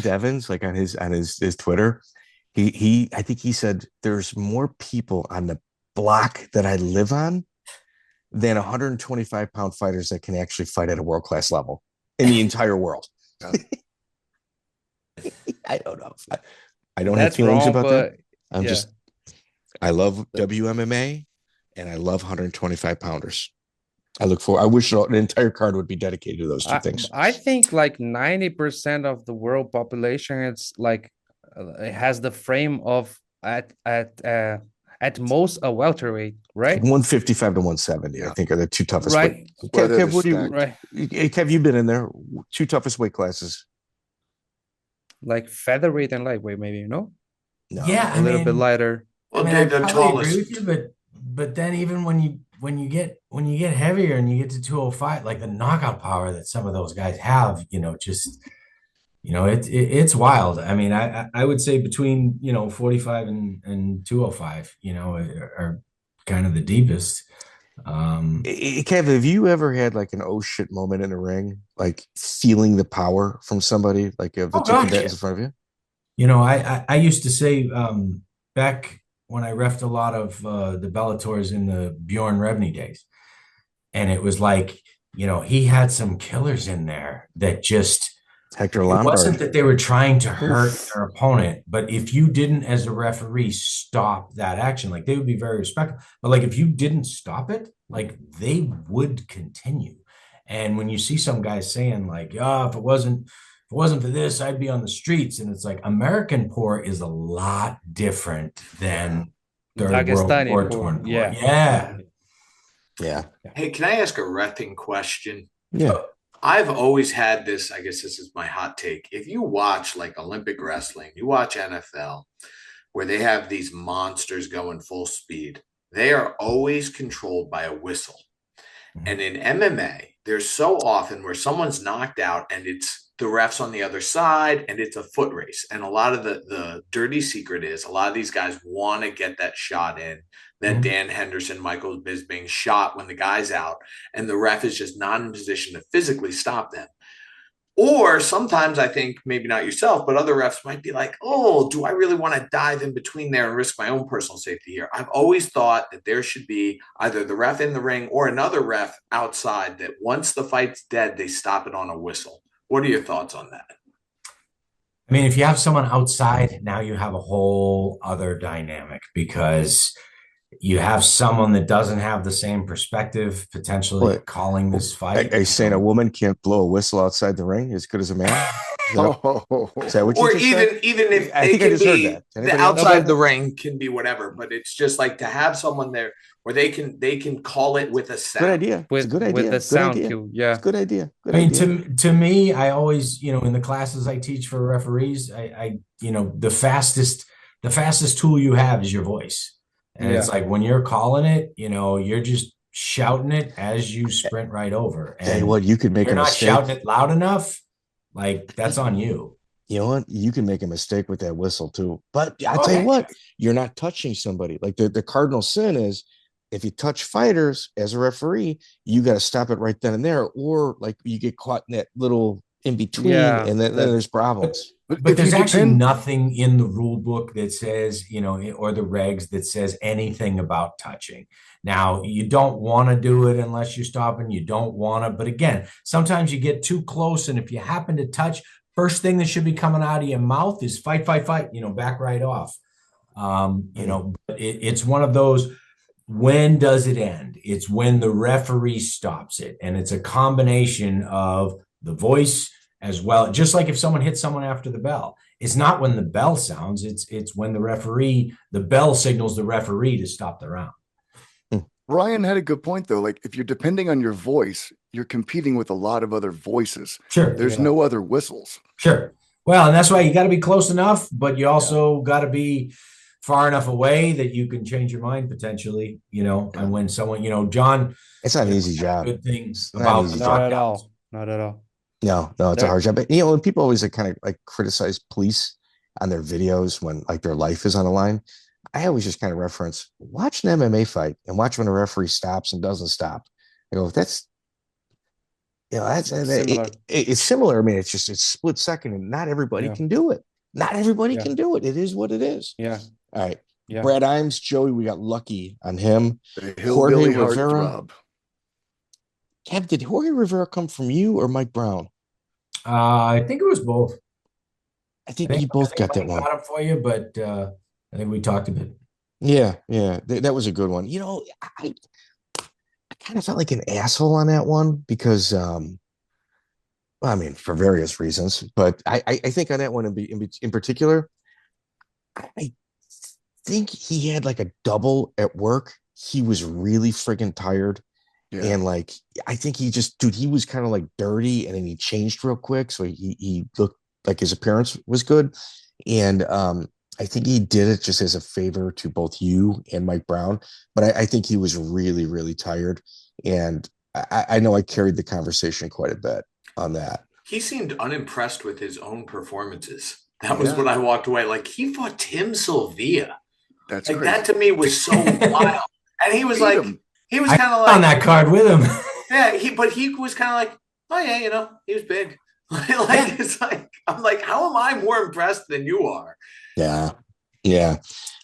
Evans, like on his Twitter, I think he said there's more people on the block that I live on than 125-pound fighters that can actually fight at a world-class level in the entire world. I don't know. I don't have feelings about that. I love WMMA and I love 125-pounders. I wish an entire card would be dedicated to those 2 things. I think like 90% of the world population, it's like it has the frame of at most a welterweight, right? 155 to 170, I think, are the 2 toughest. Right. Kev, what do you? Right. Kev, you've been in there. 2 toughest weight classes. Like featherweight and lightweight, maybe, No, a little bit lighter. Well, they're the tallest. Agree with you, but then even when you get heavier and you get to 205, like the knockout power that some of those guys have, it's wild. I mean, I would say between 45 and 205, are kind of the deepest. Kev, have you ever had like an oh shit moment in the ring, like feeling the power from somebody, like of the 2 combatants in front of you? I used to say back when I reffed a lot of the Bellators in the Bjorn Rebney days, and it was like, he had some killers in there that just Hector It Lombard. wasn't that they were trying to hurt their opponent, but if you didn't, as a referee, stop that action, like they would be very respectful. But like if you didn't stop it, like they would continue. And when you see some guys saying like, "Oh, if it wasn't for this, I'd be on the streets," and it's like American poor is a lot different than Third World War torn poor. Yeah. Hey, can I ask a reffing question? Yeah. I've always had this, I guess this is my hot take. If you watch like Olympic wrestling, you watch NFL, where they have these monsters going full speed, they are always controlled by a whistle. And in MMA, there's so often where someone's knocked out and it's the refs on the other side and it's a foot race. And a lot of the dirty secret is a lot of these guys want to get that shot in. That Dan Henderson, Michael Bisping shot when the guy's out, and the ref is just not in position to physically stop them. Or sometimes I think, maybe not yourself, but other refs might be like, oh, do I really want to dive in between there and risk my own personal safety here? I've always thought that there should be either the ref in the ring or another ref outside that once the fight's dead, they stop it on a whistle. What are your thoughts on that? I mean, if you have someone outside, now you have a whole other dynamic because you have someone that doesn't have the same perspective, potentially calling this fight. Are you saying a woman can't blow a whistle outside the ring as good as a man? Is that what you or just even said? even if I it think I can just heard be that. the outside the ring can be whatever, but it's just like to have someone there where they can call it with a sound. Good idea. It's a good idea. With the sound cue. Yeah. It's a good idea. Good I mean, idea. to me, I always, in the classes I teach for referees, I the fastest tool you have is your voice. And it's like when you're calling it, you're just shouting it as you sprint right over. And tell you what, you could make you're a not mistake. shouting it loud enough, like that's on you. You know what? You can make a mistake with that whistle too. But I'll tell you what, you're not touching somebody. Like the cardinal sin is if you touch fighters as a referee, you got to stop it right then and there, or like you get caught in that little in between, and then there's problems. But there's actually nothing in the rule book that says, or the regs that says anything about touching. Now, you don't want to do it unless you're stopping. You don't want to. But again, sometimes you get too close. And if you happen to touch, first thing that should be coming out of your mouth is fight, back right off. But it's one of those, when does it end? It's when the referee stops it. And it's a combination of the voice as well. Just like if someone hits someone after the bell, it's not when the bell sounds, it's when the bell signals the referee to stop the round. Ryan had a good point though. Like if you're depending on your voice, you're competing with a lot of other voices. Sure. There's no other whistles. Sure. Well, and that's why you got to be close enough, but you also got to be far enough away that you can change your mind potentially, and when someone, John, it's not an easy job. Good things about not at all. Not at all. No, it's a hard job. But and people always kind of like criticize police on their videos when like their life is on the line. I always just kind of reference, watch an MMA fight and watch when a referee stops and doesn't stop. I go, that's similar. It's similar. I mean, it's split second, and not everybody can do it. Not everybody can do it. It is what it is. Yeah. All right. Yeah. Brad Imes, Joey, we got lucky on him. Jorge Rivera. Kev, did Jorge Rivera come from you or Mike Brown? I think it was both. I think you both got that one. Got it for you, but I think we talked a bit. Yeah. That was a good one. I kind of felt like an asshole on that one because, I mean, for various reasons, but I think on that one in particular, I think he had like a double at work. He was really friggin' tired. Yeah. And like, I think he was kind of like dirty, and then he changed real quick. So he looked like his appearance was good. And I think he did it just as a favor to both you and Mike Brown. But I think he was really, really tired. And I know I carried the conversation quite a bit on that. He seemed unimpressed with his own performances. That was what I walked away. Like, he fought Tim Sylvia. That's like crazy. That to me was so wild. And he was like, he was kind of like on that card with him. Yeah, he was kind of like, oh yeah, he was big. It's like, I'm like, how am I more impressed than you are? Yeah.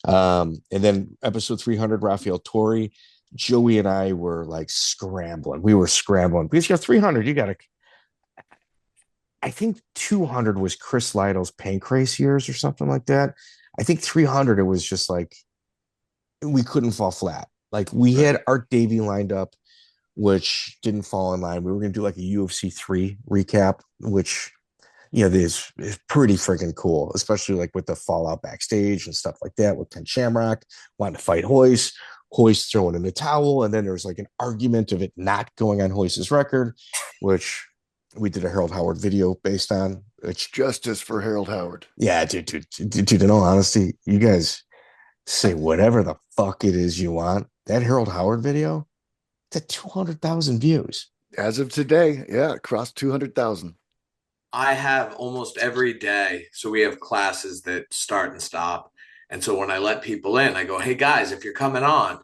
And then episode 300, Rafael Torre, Joey and I were like scrambling. We were scrambling because you have 300. You got to. I think 200 was Chris Lytle's pancreas years or something like that. I think 300, it was just like we couldn't fall flat. Like we had Art Davie lined up, which didn't fall in line. We were going to do like a UFC 3 recap, which, is pretty freaking cool, especially like with the fallout backstage and stuff like that with Ken Shamrock wanting to fight Hoist throwing in the towel. And then there was like an argument of it not going on Hoist's record, which we did a Harold Howard video based on. It's justice for Harold Howard. Yeah, dude, in all honesty, you guys say whatever the fuck it is you want. That Harold Howard video, it's at 200,000 views. As of today, yeah, it crossed 200,000. I have almost every day. So we have classes that start and stop. And so when I let people in, I go, hey guys, if you're coming on,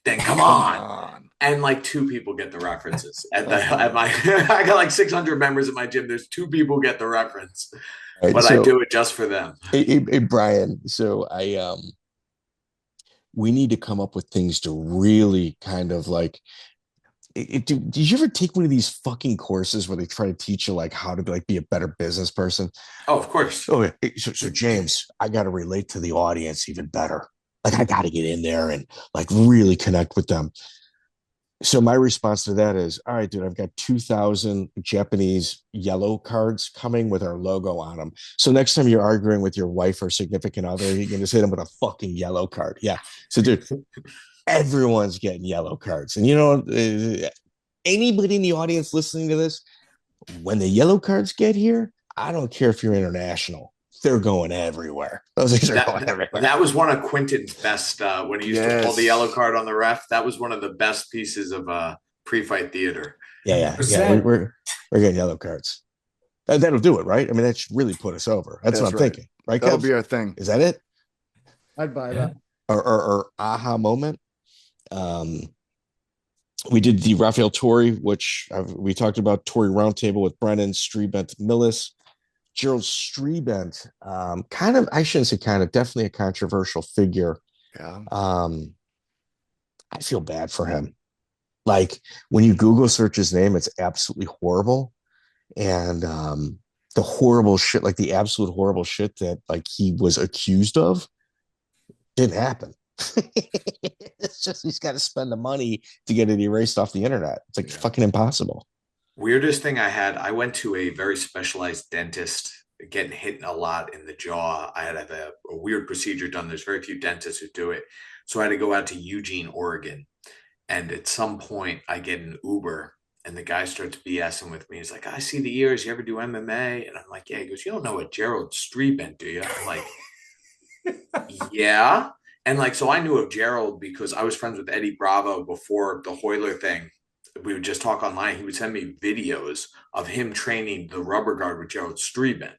then come on. And like 2 people get the references at my, I got like 600 members at my gym. There's 2 people get the reference, right, but so, I do it just for them. Hey, Brian. So we need to come up with things to really kind of like, did you ever take one of these fucking courses where they try to teach you like how to be a better business person? Oh, of course. Okay. So James, I got to relate to the audience even better. Like I got to get in there and like really connect with them. So my response to that is, all right, dude, I've got 2,000 Japanese yellow cards coming with our logo on them. So next time you're arguing with your wife or significant other, you can just hit them with a fucking yellow card. Yeah. So dude, everyone's getting yellow cards. And anybody in the audience listening to this, when the yellow cards get here, I don't care if you're international. They're going everywhere. Those things are going everywhere. That was one of Quinton's best when he used to pull the yellow card on the ref. That was one of the best pieces of pre-fight theater. Yeah. We're getting yellow cards. That'll do it, right? I mean, that should really put us over. That's what I'm thinking, right? That'll be our thing. Is that it? I'd buy that. Or aha moment. We did the Rafael Torre, which we talked about. Torre Roundtable with Brennan, Strebent, Millis. Gerald Strebent, definitely a controversial figure. Yeah. I feel bad for him. Like when you Google search his name, it's absolutely horrible. And the horrible shit, like the absolute horrible shit that like he was accused of didn't happen. It's just he's got to spend the money to get it erased off the internet. It's like fucking impossible. Weirdest thing I had, I went to a very specialized dentist, getting hit a lot in the jaw. I had to have a weird procedure done. There's very few dentists who do it. So I had to go out to Eugene, Oregon. And at some point I get an Uber and the guy starts BSing with me. He's like, I see the ears. You ever do MMA? And I'm like, yeah. He goes, you don't know what Gerald Strebent, do you? I'm like, yeah. And like, so I knew of Gerald because I was friends with Eddie Bravo before the Hoyler thing. We would just talk online. He would send me videos of him training the rubber guard with Gerald Strebent.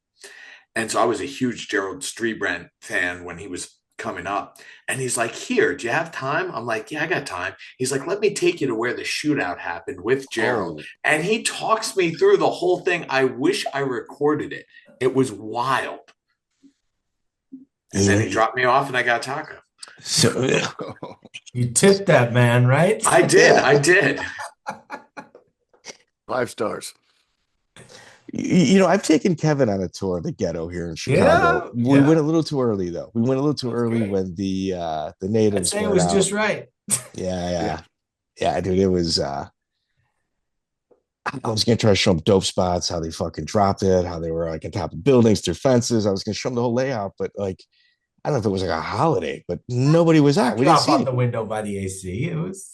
And so I was a huge Gerald Strebent fan when he was coming up. And he's like, here, do you have time? I'm like, yeah, I got time. He's like, let me take you to where the shootout happened with Gerald. Oh. And he talks me through the whole thing. I wish I recorded it. It was wild. And then he dropped me off and I got a taco. So you tipped that man, right? I did. 5 stars. I've taken Kevin on a tour of the ghetto here in Chicago. We went a little too early, though. We went a little too early when the natives. I'd say it was out. Just right. Yeah, dude. It was. I was gonna try to show them dope spots, how they fucking dropped it, how they were like on top of buildings through fences. I was gonna show them the whole layout, but like, I don't know if it was like a holiday, but nobody was out. We didn't see out the window by the AC. It was.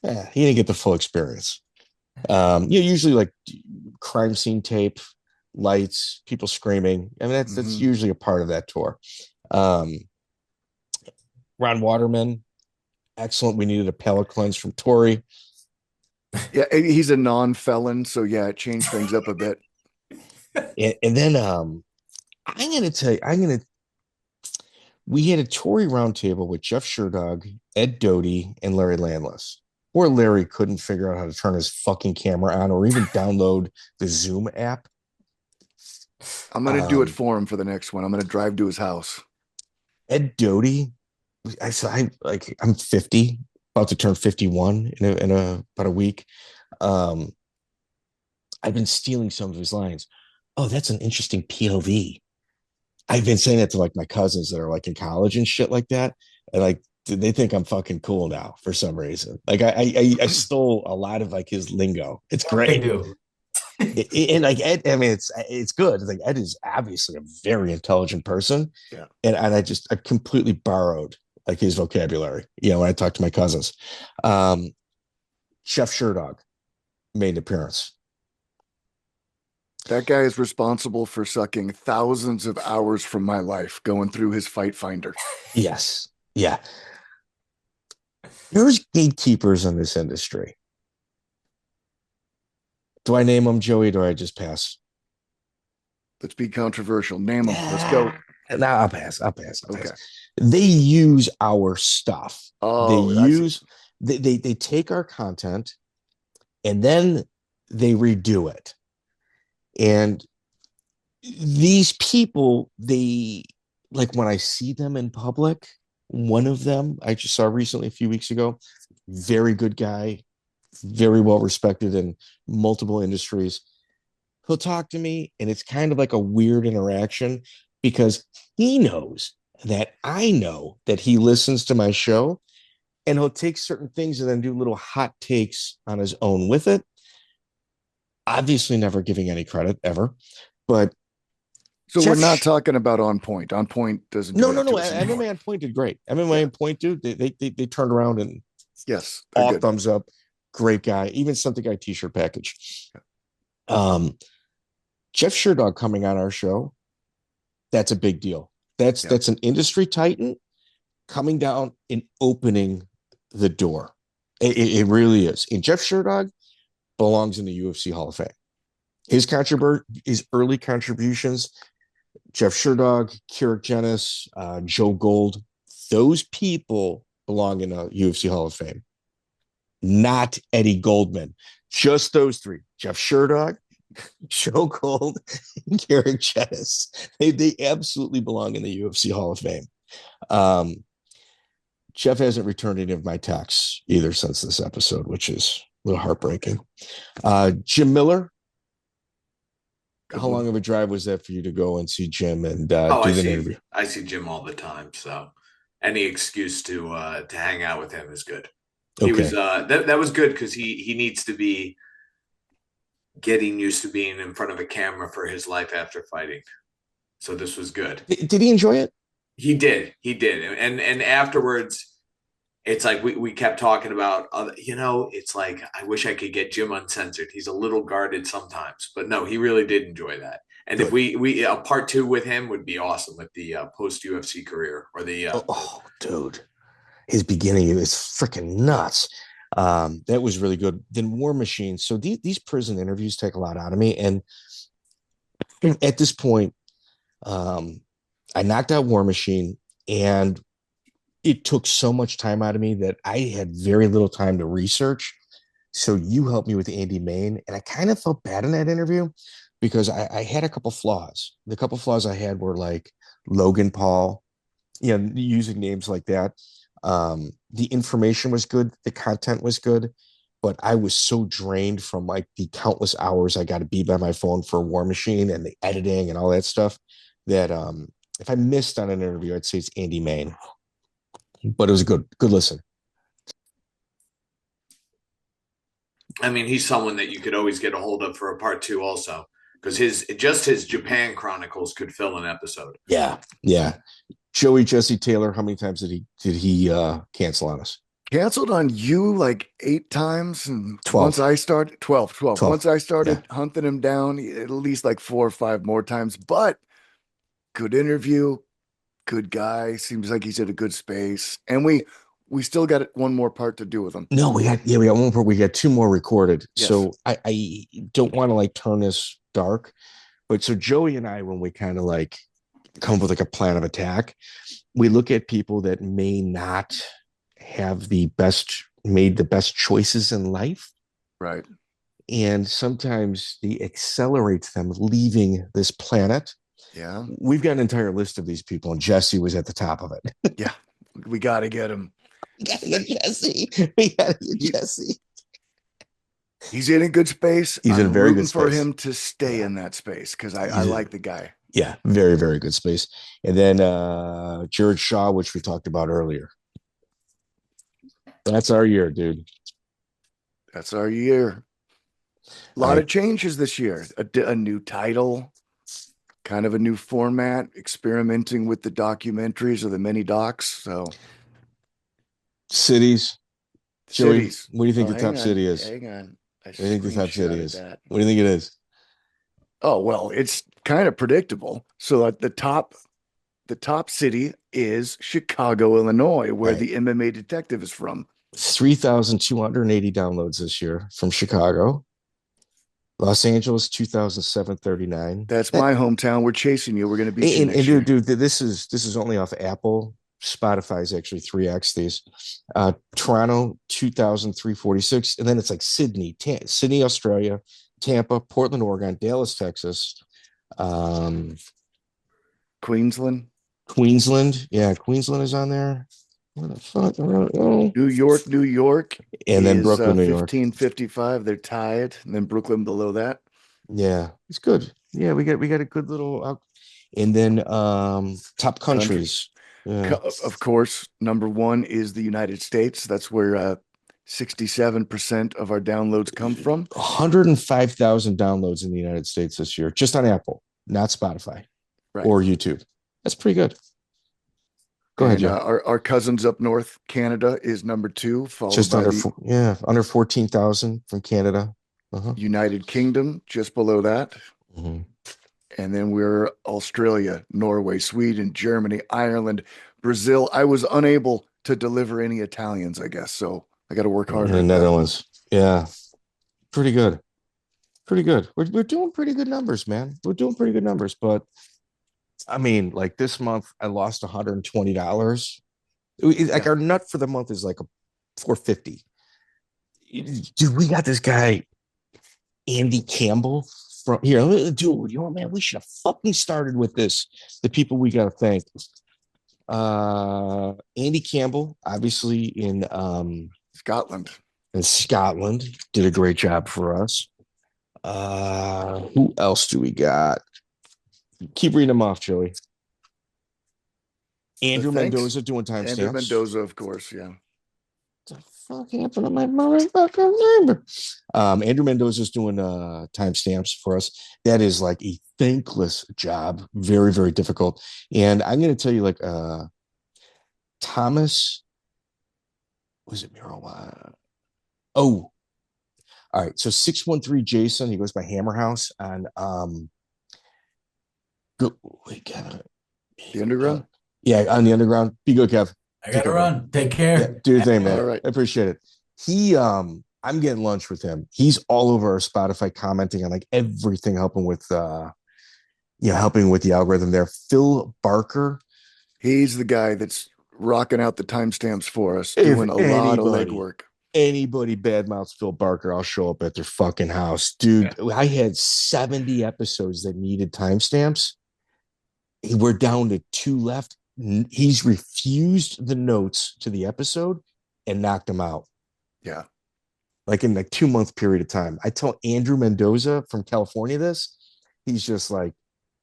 Yeah, he didn't get the full experience. Usually like crime scene tape, lights, people screaming. I mean, that's usually a part of that tour. Ron Waterman, excellent. We needed a palate cleanse from Torrey. Yeah, he's a non-felon, so yeah, it changed things up a bit. And then I'm gonna tell you, we had a Torrey roundtable with Jeff Sherdog, Ed Doty, and Larry Landless. Or Larry couldn't figure out how to turn his fucking camera on or even download the Zoom app. I'm going to do it for him for the next one. I'm going to drive to his house. Ed Doty, I'm 50, about to turn 51 in about a week. I've been stealing some of his lines. Oh, that's an interesting POV. I've been saying that to like my cousins that are like in college and shit like that. And like, they think I'm fucking cool now for some reason. Like I stole a lot of like his lingo. It's They great. do. And like Ed, I mean, it's good. It's like Ed is obviously a very intelligent person. Yeah. And I completely borrowed like his vocabulary, when I talk to my cousins. Chef Sherdog made an appearance. That guy is responsible for sucking thousands of hours from my life going through his Fight Finder. Yes. Yeah. There's gatekeepers in this industry. Do I name them, Joey? Or do I just pass? Let's be controversial. Name them. Let's go. No, I'll pass. Okay. They use our stuff. Oh, they take our content and then they redo it. And these people, they like when I see them in public, one of them I just saw recently a few weeks ago, very good guy, very well respected in multiple industries. He'll talk to me and it's kind of like a weird interaction because he knows that I know that he listens to my show, and he'll take certain things and then do little hot takes on his own with it. Obviously never giving any credit ever, but so we're not talking about On Point. On Point doesn't. No. MMA On Point did great. MMA On Point, dude. They turned around and yes, all good. Thumbs up. Great guy. Even sent the guy t-shirt package. Jeff Sherdog coming on our show. That's a big deal. That's an industry titan coming down and opening the door. It really is. And Jeff Sherdog belongs in the UFC Hall of Fame. His early contributions, Jeff Sherdog, Keurig Jenis, Joe Gold, those people belong in a UFC Hall of Fame. Not Eddie Goldman. Just those three. Jeff Sherdog, Joe Gold, and Keurig Jenis. They absolutely belong in the UFC Hall of Fame. Jeff hasn't returned any of my texts either since this episode, which is a little heartbreaking. Jim Miller. How long of a drive was that for you to go and see Jim and do the interview? I see Jim all the time, so any excuse to hang out with him is good. He was that was good because he needs to be getting used to being in front of a camera for his life after fighting. So this was good. Did he enjoy it? He did. And afterwards, it's like we kept talking about, it's like, I wish I could get Jim uncensored. He's a little guarded sometimes, but no, he really did enjoy that. And good. If we a part 2 with him would be awesome with the post UFC career or the. Dude, his beginning is freaking nuts. That was really good. Then War Machine. So these prison interviews take a lot out of me. And at this point, I knocked out War Machine, and it took so much time out of me that I had very little time to research. So you helped me with Andy Main, and I kind of felt bad in that interview because I had a couple flaws. The couple flaws I had were like Logan Paul, using names like that. The information was good. The content was good, but I was so drained from like the countless hours I got to be by my phone for War Machine and the editing and all that stuff that if I missed on an interview, I'd say it's Andy Main. But it was a good listen. I mean, he's someone that you could always get a hold of for a part 2 also, because his Japan Chronicles could fill an episode. Yeah. Joey Jesse Taylor, how many times did he cancel on us? Canceled on you like 8 times, and 12. Once I started 12. Once I started hunting him down, at least like 4 or 5 more times. But good interview, good guy. Seems like he's at a good space, and we still got one more part to do with him. No, we got one part. We got 2 more recorded. Yes. So I don't want to like turn this dark, but so Joey and I, when we kind of like come up with like a plan of attack, we look at people that may not have made the best choices in life. Right. And sometimes they accelerate them leaving this planet. Yeah. We've got an entire list of these people, and Jesse was at the top of it. Yeah. We got to get him. We got to get Jesse. He's in a good space. He's in a very good space. For him to stay in that space because I like the guy. Yeah, very, very good space. And then Jared Shaw, which we talked about earlier. That's our year, dude. That's our year. A lot of changes this year. A new title, kind of a new format, experimenting with the documentaries or the mini docs. So, cities. Joey, cities. what do you think the top city is? Hang on. What do you think the top city is? What do you think it is? Oh, well, it's kind of predictable. So at the top city is Chicago, Illinois, where the MMA Detective is from. 3,280 downloads this year from Chicago. Los Angeles, 2,739. That's my hometown. We're chasing you. We're going to beat you next year. Dude, this is only off Apple. Spotify is actually 3x these. Toronto, 2,346. And then it's like Sydney, Australia, Tampa, Portland, Oregon, Dallas, Texas. Queensland. Yeah, Queensland is on there. Where the fuck? New York. And then Brooklyn, New York. 1555. They're tied. And then Brooklyn below that. Yeah, it's good. Yeah, we got a good little and then top countries. Yeah. Of course, number one is the United States. That's where 67% of our downloads come from. 105,000 downloads in the United States this year, just on Apple, not Spotify or YouTube. That's pretty good. Go ahead, Joe. Our cousins up north, Canada, is number two, followed just by under 14,000 from Canada. United Kingdom, just below that. Mm-hmm. And then we're Australia, Norway, Sweden, Germany, Ireland, Brazil. I was unable to deliver any Italians, I guess. So I got to work harder. The Netherlands. Yeah. Pretty good. We're doing pretty good numbers, man. We're doing pretty good numbers. But I mean, like this month, I lost $120. Like our nut for the month is like a $450. Dude, we got this guy, Andy Campbell. From here, dude, man, we should have fucking started with this. The people we got to thank. Andy Campbell, obviously in Scotland. Did a great job for us. Who else do we got? Keep reading them off, Joey. Andrew Mendoza doing timestamps. Andrew Mendoza, of course, yeah. What the fuck happened to my motherfucking number? Andrew Mendoza is doing timestamps for us. That is like a thankless job, very, very difficult. And I'm going to tell you, like, Thomas, was it Mural? All right. So 613 Jason, he goes by Hammer House on we got the Underground. Yeah, on the Underground. Be good, Kev. I gotta run. Take care. Yeah, do your thing, man. All right. I appreciate it. I'm getting lunch with him. He's all over our Spotify, commenting on like everything, helping with the algorithm there. Phil Barker. He's the guy that's rocking out the timestamps for us, doing a lot of legwork. Anybody badmouths Phil Barker, I'll show up at their fucking house. Dude, I had 70 episodes that needed timestamps. We're down to 2 left. He's refused the notes to the episode and knocked them out. Yeah. Like in like 2-month period of time. I tell Andrew Mendoza from California this, he's just like,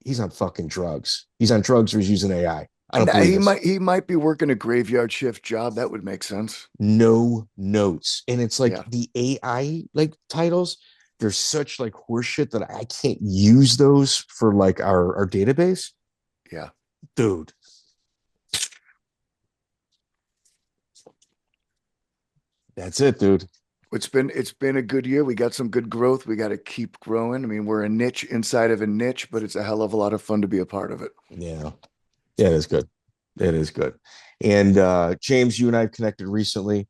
he's on fucking drugs. He's on drugs or he's using AI. I don't believe he might be working a graveyard shift job. That would make sense. No notes. And it's like the AI like titles, they're such like horseshit that I can't use those for like our database. Yeah. Dude. That's it, dude. It's been a good year. We got some good growth. We got to keep growing. I mean, we're a niche inside of a niche, but it's a hell of a lot of fun to be a part of it. Yeah. Yeah, it is good. It is good. And James, you and I have connected recently.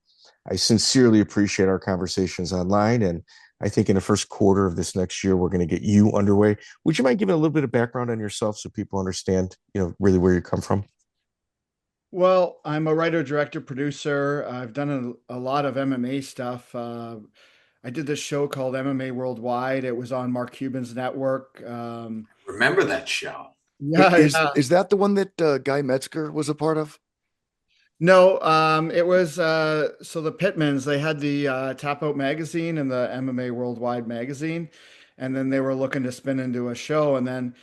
I sincerely appreciate our conversations online. And I think in the first quarter of this next year, we're going to get you underway. Would you mind giving a little bit of background on yourself so people understand, really where you come from? Well, I'm a writer, director, producer. I've done a lot of MMA stuff. I did this show called MMA Worldwide. It was on Mark Cuban's network. Remember that show? Yeah, is that the one that Guy Metzger was a part of? No, it was so the Pitmans, they had the Tap Out magazine and the MMA Worldwide magazine, and then they were looking to spin into a show, and then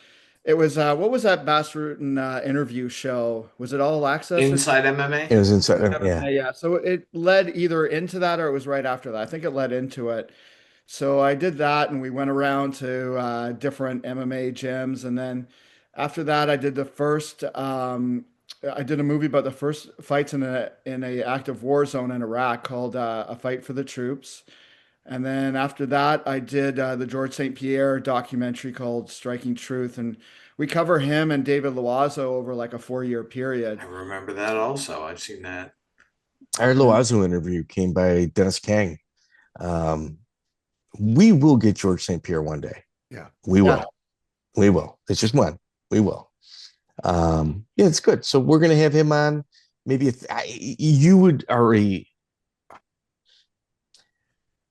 it was what was that Bass Rutten interview show? Was it All Access or Inside MMA? It was inside. Yeah. yeah, so it led either into that or it was right after that. I think it led into it. So I did that, and we went around to different MMA gyms, and then after that, I did the first. I did a movie about the first fights in a active war zone in Iraq called "A Fight for the Troops," and then after that, I did the George St. Pierre documentary called "Striking Truth," and we cover him and David Loazo over like a 4 year period. I remember that also. I've seen that. Our Loazo interview came by Dennis Kang. We will get George St. Pierre one day. Yeah. We will. We will. It's just one. We will. Yeah, it's good. So we're gonna have him on. Maybe you would already,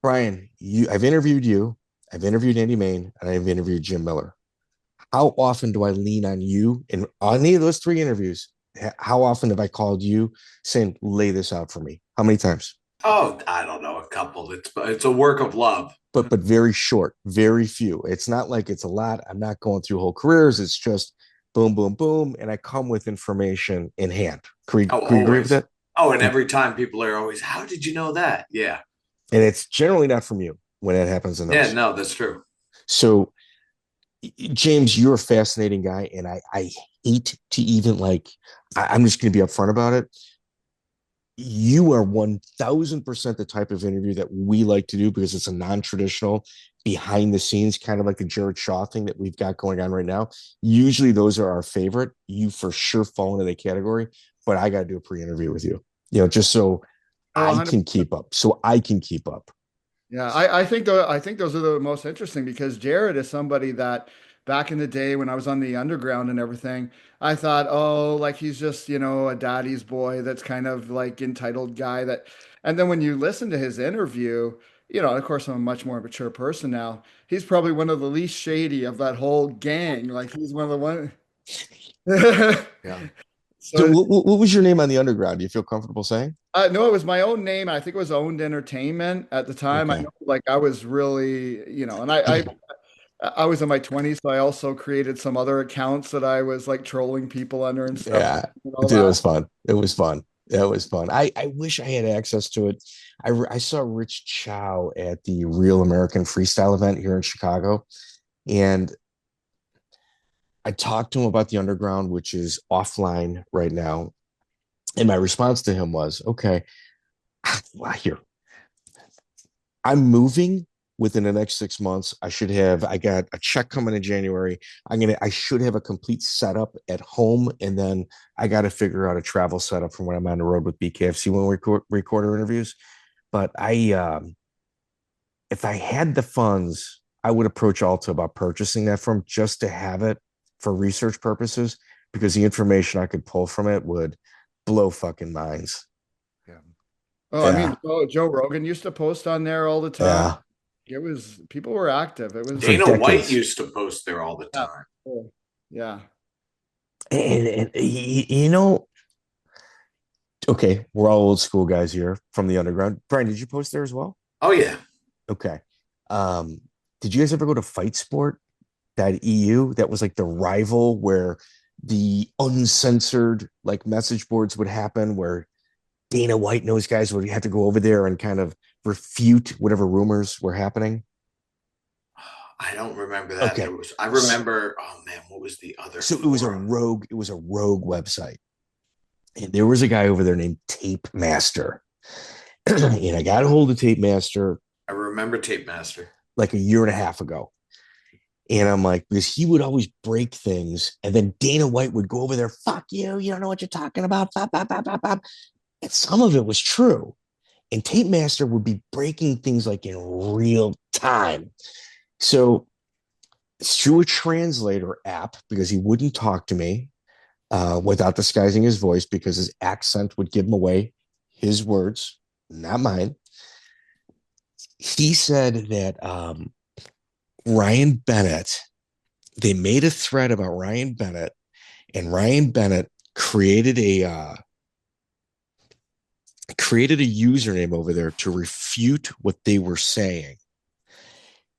Brian. I've interviewed you. I've interviewed Andy Main, and I've interviewed Jim Miller. How often do I lean on you in on any of those three interviews? How often have I called you saying, "Lay this out for me"? How many times? Oh, I don't know, a couple. It's a work of love. But very short, very few. It's not like it's a lot. I'm not going through whole careers. It's just boom, boom, boom, and I come with information in hand. Can you agree with that? Oh, and every time people are always, "How did you know that?" Yeah, and it's generally not from you when it happens in those. Yeah, no, that's true. So, James, you're a fascinating guy, and I hate to even I'm just going to be upfront about it. You are 1000% the type of interview that we like to do because it's a non-traditional behind the scenes, kind of like the Jared Shaw thing that we've got going on right now. Usually those are our favorite. You for sure fall into that category, but I got to do a pre-interview with you, just so I can keep up. Yeah, I think those are the most interesting because Jared is somebody that back in the day when I was on the underground and everything, I thought, oh, like he's just, a daddy's boy that's kind of like entitled guy that, and then when you listen to his interview, of course I'm a much more mature person now. He's probably one of the least shady of that whole gang. Like he's one of the one. Yeah. So So what was your name on the underground? Do you feel comfortable saying? no, it was my own name. I think it was Owned Entertainment at the time. I Okay. know, like I was really, and I was in my 20s, so I also created some other accounts that I was like trolling people under and stuff. Yeah, And all dude, it that. was fun. It was fun. It was fun. I wish I had access to it. I saw Rich Chow at the Real American Freestyle event here in Chicago, and I talked to him about the underground, which is offline right now. And my response to him was, okay, well, here, I'm moving within the next 6 months. I got a check coming in January. I should have a complete setup at home. And then I got to figure out a travel setup from when I'm on the road with BKFC when we record our interviews. But if I had the funds, I would approach Alta about purchasing that from just to have it for research purposes, because the information I could pull from it would blow fucking minds. Yeah. Oh, I mean, Joe Rogan used to post on there all the time. Yeah. People were active. It was Dana White used to post there all the time. Yeah. And okay, we're all old school guys here from the underground. Brian, did you post there as well? Oh yeah. Okay. Did you guys ever go to fightsport.eu? That was like the rival where the uncensored like message boards would happen, where Dana White and those guys would have to go over there and kind of refute whatever rumors were happening. I don't remember that. Okay. I remember, oh man, what was the other? So it was a rogue website. And there was a guy over there named Tape Master. And I got a hold of Tape Master. I remember Tape Master. Like a year and a half ago. And I'm like, because he would always break things. And then Dana White would go over there, fuck you, you don't know what you're talking about. Bop, bop, bop, bop, bop. And some of it was true. And Tape Master would be breaking things like in real time. So through a translator app, because he wouldn't talk to me without disguising his voice, because his accent would give him away, his words, not mine. He said that Ryan Bennett, they made a thread about Ryan Bennett, and Ryan Bennett created a created a username over there to refute what they were saying.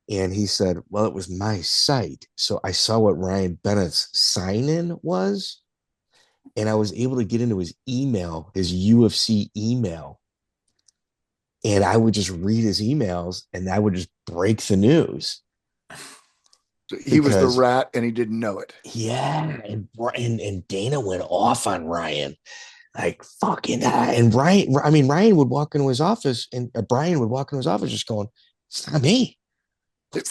And he said, well, it was my site. So I saw what Ryan Bennett's sign-in was, and I was able to get into his email, his UFC email. And I would just read his emails, and I would just break the news. So he was the rat, and he didn't know it. Yeah, and Dana went off on Ryan. Like, fucking, and Ryan would walk into his office, and Brian would walk into his office just going, it's not me.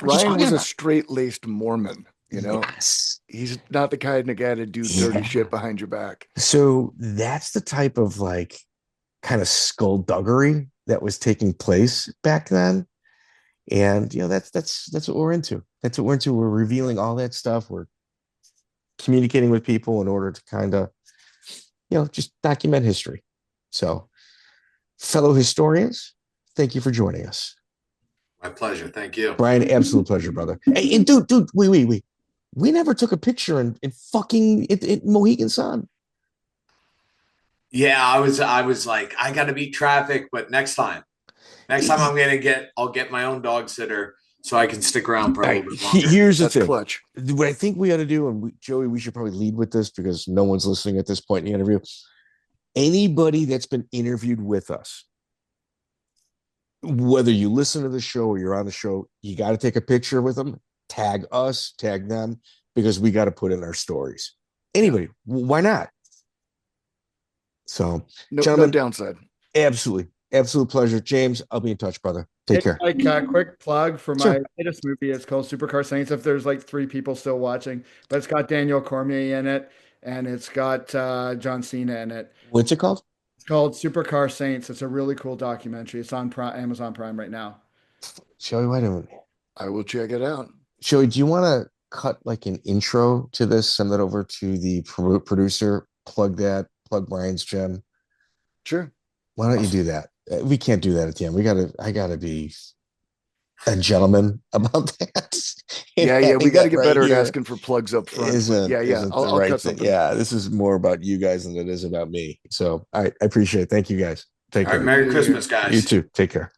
Ryan was a straight-laced Mormon, you know? Yes. He's not the kind of guy to do dirty shit behind your back. So that's the type of like kind of skullduggery that was taking place back then. And, you know, that's what we're into. That's what we're into. We're revealing all that stuff. We're communicating with people in order to kind of, you know, just document history. So, fellow historians, thank you for joining us. My pleasure. Thank you, Brian. Absolute pleasure, brother. Hey, and dude, wait. We never took a picture in fucking Mohegan Sun. Yeah, I was like, I got to beat traffic, but next time I'll get my own dog sitter so I can stick around for a little bit longer. Here's the thing. Clutch. What I think we ought to do, and Joey, we should probably lead with this because no one's listening at this point in the interview. Anybody that's been interviewed with us, whether you listen to the show or you're on the show, you got to take a picture with them, tag us, tag them, because we got to put in our stories. Anybody, why not? So, gentlemen, no downside. Absolutely. Absolute pleasure. James, I'll be in touch, brother. Take care. Like a quick plug for my latest movie. It's called Supercar Saints. If there's like 3 people still watching, but it's got Daniel Cormier in it, and it's got John Cena in it. What's it called? It's called Supercar Saints. It's a really cool documentary. It's on Amazon Prime right now. Joey, why don't I will check it out. Joey, do you want to cut like an intro to this? Send that over to the producer. Plug Brian's gem. Sure. Why don't you do that? We can't do that at the end. I gotta be a gentleman about that. Yeah. We got to get better at asking for plugs up front. I'll cut something. Yeah, this is more about you guys than it is about me. So I appreciate it. Thank you guys. Take care. Merry Christmas, guys. You too. Take care.